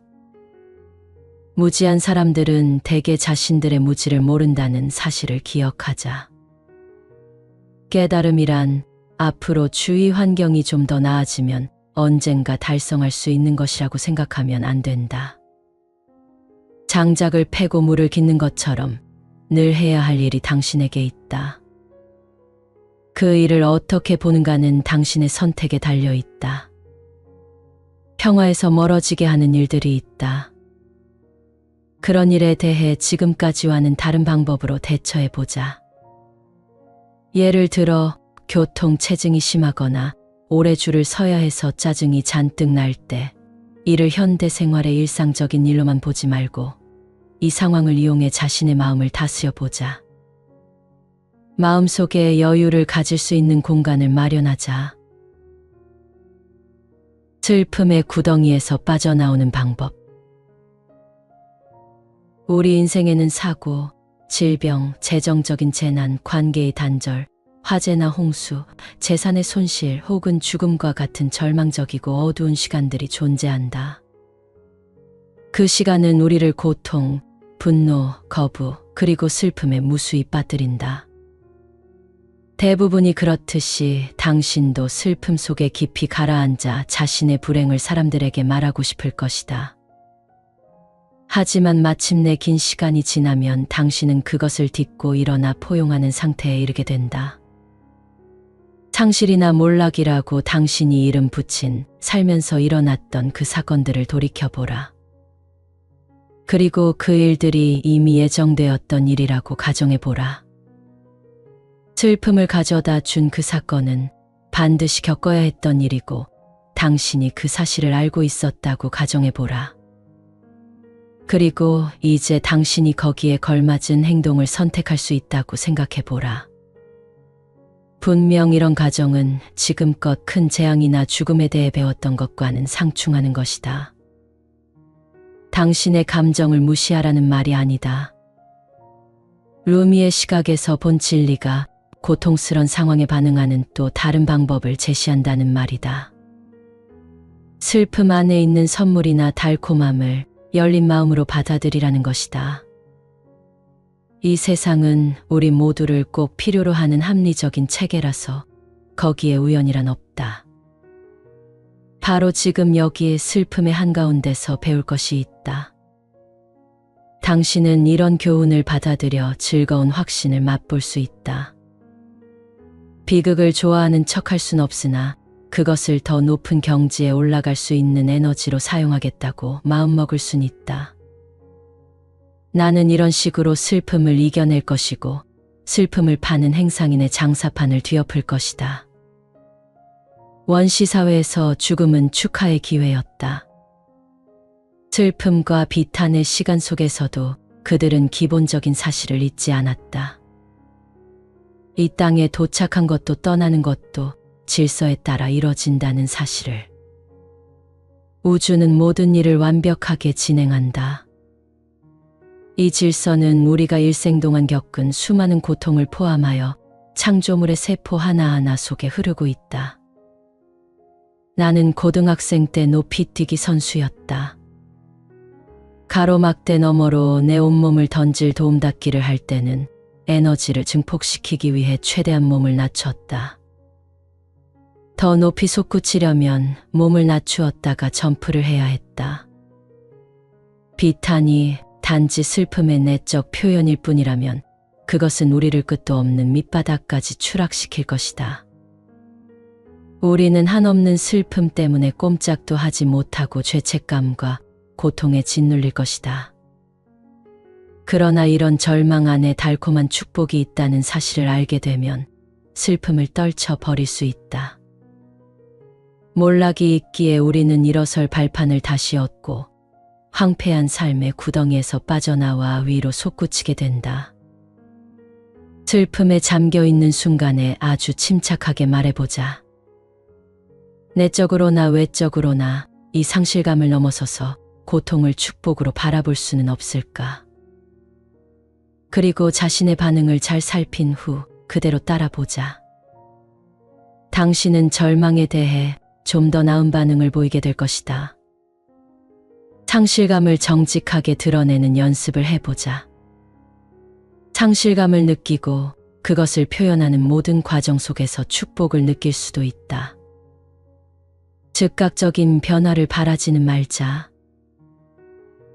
무지한 사람들은 대개 자신들의 무지를 모른다는 사실을 기억하자. 깨달음이란 앞으로 주위 환경이 좀 더 나아지면 언젠가 달성할 수 있는 것이라고 생각하면 안 된다. 장작을 패고 물을 깃는 것처럼 늘 해야 할 일이 당신에게 있다. 그 일을 어떻게 보는가는 당신의 선택에 달려 있다. 평화에서 멀어지게 하는 일들이 있다. 그런 일에 대해 지금까지와는 다른 방법으로 대처해보자. 예를 들어 교통체증이 심하거나 오래 줄을 서야 해서 짜증이 잔뜩 날 때 이를 현대 생활의 일상적인 일로만 보지 말고 이 상황을 이용해 자신의 마음을 다스려보자. 마음속에 여유를 가질 수 있는 공간을 마련하자. 슬픔의 구덩이에서 빠져나오는 방법. 우리 인생에는 사고, 질병, 재정적인 재난, 관계의 단절, 화재나 홍수, 재산의 손실 혹은 죽음과 같은 절망적이고 어두운 시간들이 존재한다. 그 시간은 우리를 고통, 분노, 거부, 그리고 슬픔에 무수히 빠뜨린다. 대부분이 그렇듯이 당신도 슬픔 속에 깊이 가라앉아 자신의 불행을 사람들에게 말하고 싶을 것이다. 하지만 마침내 긴 시간이 지나면 당신은 그것을 딛고 일어나 포용하는 상태에 이르게 된다. 상실이나 몰락이라고 당신이 이름 붙인 살면서 일어났던 그 사건들을 돌이켜보라. 그리고 그 일들이 이미 예정되었던 일이라고 가정해보라. 슬픔을 가져다 준 그 사건은 반드시 겪어야 했던 일이고 당신이 그 사실을 알고 있었다고 가정해보라. 그리고 이제 당신이 거기에 걸맞은 행동을 선택할 수 있다고 생각해보라. 분명 이런 가정은 지금껏 큰 재앙이나 죽음에 대해 배웠던 것과는 상충하는 것이다. 당신의 감정을 무시하라는 말이 아니다. 루미의 시각에서 본 진리가 고통스런 상황에 반응하는 또 다른 방법을 제시한다는 말이다. 슬픔 안에 있는 선물이나 달콤함을 열린 마음으로 받아들이라는 것이다. 이 세상은 우리 모두를 꼭 필요로 하는 합리적인 체계라서 거기에 우연이란 없다. 바로 지금 여기에 슬픔의 한가운데서 배울 것이 있다. 당신은 이런 교훈을 받아들여 즐거운 확신을 맛볼 수 있다. 비극을 좋아하는 척할 순 없으나 그것을 더 높은 경지에 올라갈 수 있는 에너지로 사용하겠다고 마음먹을 순 있다. 나는 이런 식으로 슬픔을 이겨낼 것이고 슬픔을 파는 행상인의 장사판을 뒤엎을 것이다. 원시사회에서 죽음은 축하의 기회였다. 슬픔과 비탄의 시간 속에서도 그들은 기본적인 사실을 잊지 않았다. 이 땅에 도착한 것도 떠나는 것도 질서에 따라 이뤄진다는 사실을. 우주는 모든 일을 완벽하게 진행한다. 이 질서는 우리가 일생 동안 겪은 수많은 고통을 포함하여 창조물의 세포 하나하나 속에 흐르고 있다. 나는 고등학생 때 높이뛰기 선수였다. 가로막대 너머로 내 온몸을 던질 도움닫기를 할 때는 에너지를 증폭시키기 위해 최대한 몸을 낮췄다. 더 높이 솟구치려면 몸을 낮추었다가 점프를 해야 했다. 비탄이 단지 슬픔의 내적 표현일 뿐이라면 그것은 우리를 끝도 없는 밑바닥까지 추락시킬 것이다. 우리는 한없는 슬픔 때문에 꼼짝도 하지 못하고 죄책감과 고통에 짓눌릴 것이다. 그러나 이런 절망 안에 달콤한 축복이 있다는 사실을 알게 되면 슬픔을 떨쳐 버릴 수 있다. 몰락이 있기에 우리는 일어설 발판을 다시 얻고 황폐한 삶의 구덩이에서 빠져나와 위로 솟구치게 된다. 슬픔에 잠겨있는 순간에 아주 침착하게 말해보자. 내적으로나 외적으로나 이 상실감을 넘어서서 고통을 축복으로 바라볼 수는 없을까? 그리고 자신의 반응을 잘 살핀 후 그대로 따라보자. 당신은 절망에 대해 좀 더 나은 반응을 보이게 될 것이다. 상실감을 정직하게 드러내는 연습을 해보자. 상실감을 느끼고 그것을 표현하는 모든 과정 속에서 축복을 느낄 수도 있다. 즉각적인 변화를 바라지는 말자.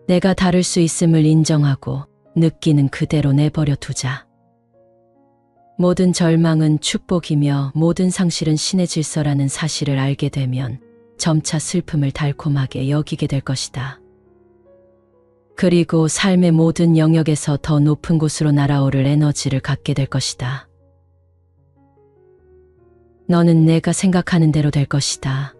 내가 다를 수 있음을 인정하고 느끼는 그대로 내버려 두자. 모든 절망은 축복이며 모든 상실은 신의 질서라는 사실을 알게 되면 점차 슬픔을 달콤하게 여기게 될 것이다. 그리고 삶의 모든 영역에서 더 높은 곳으로 날아오를 에너지를 갖게 될 것이다. 너는 내가 생각하는 대로 될 것이다.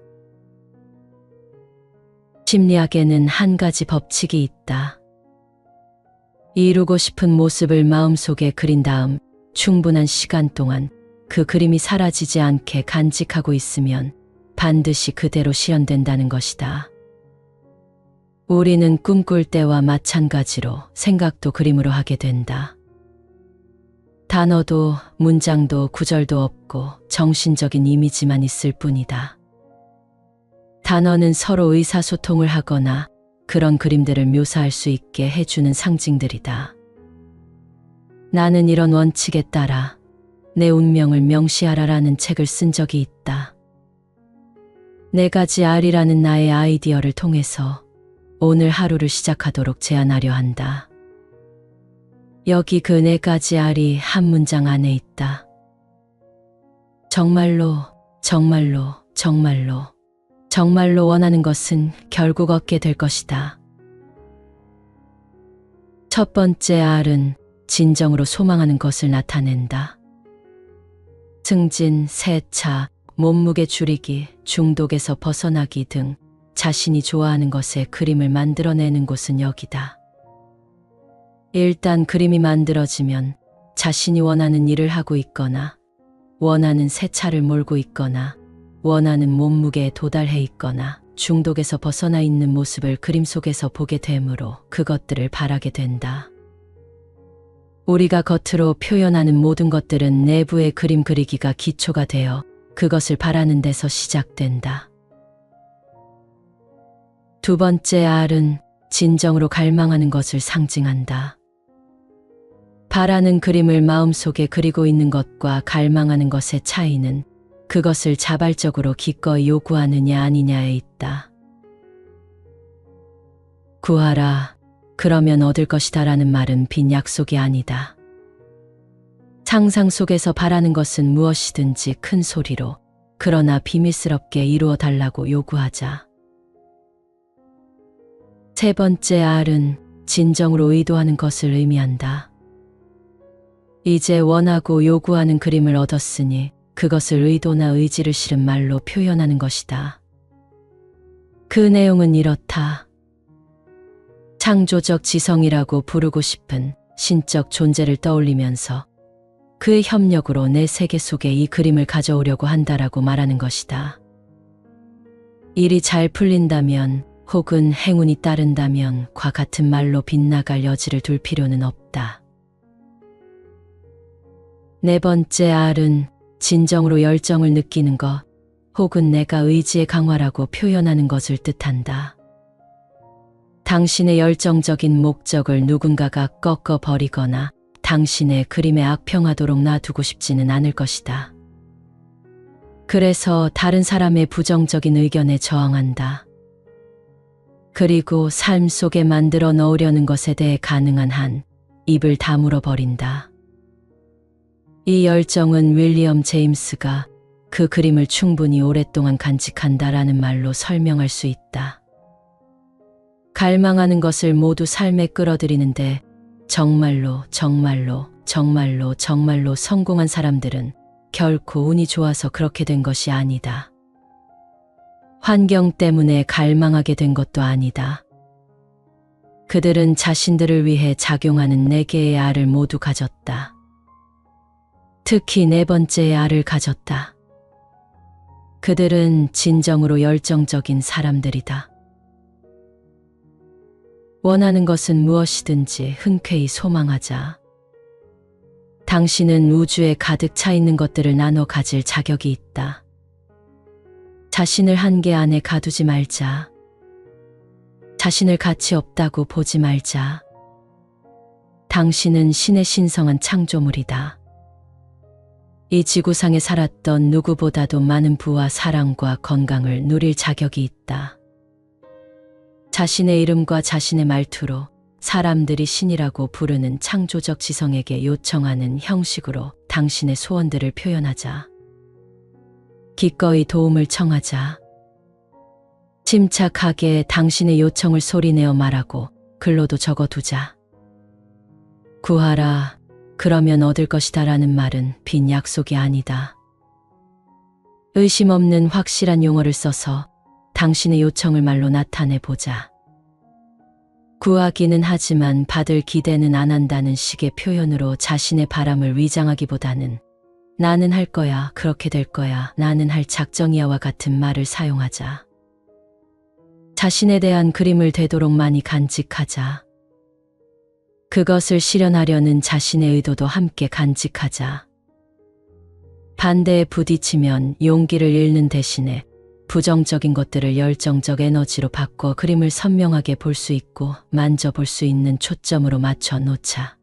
심리학에는 한 가지 법칙이 있다. 이루고 싶은 모습을 마음속에 그린 다음 충분한 시간 동안 그 그림이 사라지지 않게 간직하고 있으면 반드시 그대로 실현된다는 것이다. 우리는 꿈꿀 때와 마찬가지로 생각도 그림으로 하게 된다. 단어도 문장도 구절도 없고 정신적인 이미지만 있을 뿐이다. 단어는 서로 의사소통을 하거나 그런 그림들을 묘사할 수 있게 해주는 상징들이다. 나는 이런 원칙에 따라 내 운명을 명시하라라는 책을 쓴 적이 있다. 네 가지 R이라는 나의 아이디어를 통해서 오늘 하루를 시작하도록 제안하려 한다. 여기 그 네 가지 R이 한 문장 안에 있다. 정말로, 정말로, 정말로, 정말로 원하는 것은 결국 얻게 될 것이다. 첫 번째 R은 진정으로 소망하는 것을 나타낸다. 승진, 세차, 몸무게 줄이기, 중독에서 벗어나기 등 자신이 좋아하는 것에 그림을 만들어내는 곳은 여기다. 일단 그림이 만들어지면 자신이 원하는 일을 하고 있거나 원하는 세차를 몰고 있거나 원하는 몸무게에 도달해 있거나 중독에서 벗어나 있는 모습을 그림 속에서 보게 되므로 그것들을 바라게 된다. 우리가 겉으로 표현하는 모든 것들은 내부의 그림 그리기가 기초가 되어 그것을 바라는 데서 시작된다. 두 번째 R은 진정으로 갈망하는 것을 상징한다. 바라는 그림을 마음속에 그리고 있는 것과 갈망하는 것의 차이는 그것을 자발적으로 기꺼이 요구하느냐 아니냐에 있다. 구하라. 그러면 얻을 것이다라는 말은 빈 약속이 아니다. 상상 속에서 바라는 것은 무엇이든지 큰 소리로, 그러나 비밀스럽게 이루어 달라고 요구하자. 세 번째 R은 진정으로 의도하는 것을 의미한다. 이제 원하고 요구하는 그림을 얻었으니 그것을 의도나 의지를 실은 말로 표현하는 것이다. 그 내용은 이렇다. 창조적 지성이라고 부르고 싶은 신적 존재를 떠올리면서 그의 협력으로 내 세계 속에 이 그림을 가져오려고 한다라고 말하는 것이다. 일이 잘 풀린다면 혹은 행운이 따른다면 과 같은 말로 빗나갈 여지를 둘 필요는 없다. 네 번째 R은 진정으로 열정을 느끼는 것 혹은 내가 의지의 강화라고 표현하는 것을 뜻한다. 당신의 열정적인 목적을 누군가가 꺾어버리거나 당신의 그림에 악평하도록 놔두고 싶지는 않을 것이다. 그래서 다른 사람의 부정적인 의견에 저항한다. 그리고 삶 속에 만들어 넣으려는 것에 대해 가능한 한 입을 다물어 버린다. 이 열정은 윌리엄 제임스가 그 그림을 충분히 오랫동안 간직한다라는 말로 설명할 수 있다. 갈망하는 것을 모두 삶에 끌어들이는데 정말로 성공한 사람들은 결코 운이 좋아서 그렇게 된 것이 아니다. 환경 때문에 갈망하게 된 것도 아니다. 그들은 자신들을 위해 작용하는 네 개의 R을 모두 가졌다. 특히 네 번째의 R을 가졌다. 그들은 진정으로 열정적인 사람들이다. 원하는 것은 무엇이든지 흔쾌히 소망하자. 당신은 우주에 가득 차 있는 것들을 나눠 가질 자격이 있다. 자신을 한계 안에 가두지 말자. 자신을 가치 없다고 보지 말자. 당신은 신의 신성한 창조물이다. 이 지구상에 살았던 누구보다도 많은 부와 사랑과 건강을 누릴 자격이 있다. 자신의 이름과 자신의 말투로 사람들이 신이라고 부르는 창조적 지성에게 요청하는 형식으로 당신의 소원들을 표현하자. 기꺼이 도움을 청하자. 침착하게 당신의 요청을 소리내어 말하고 글로도 적어두자. 구하라. 그러면 얻을 것이다라는 말은 빈 약속이 아니다. 의심 없는 확실한 용어를 써서 당신의 요청을 말로 나타내보자. 구하기는 하지만 받을 기대는 안 한다는 식의 표현으로 자신의 바람을 위장하기보다는 나는 할 거야, 그렇게 될 거야, 나는 할 작정이야와 같은 말을 사용하자. 자신에 대한 그림을 되도록 많이 간직하자. 그것을 실현하려는 자신의 의도도 함께 간직하자. 반대에 부딪히면 용기를 잃는 대신에 부정적인 것들을 열정적 에너지로 바꿔 그림을 선명하게 볼 수 있고 만져볼 수 있는 초점으로 맞춰 놓자.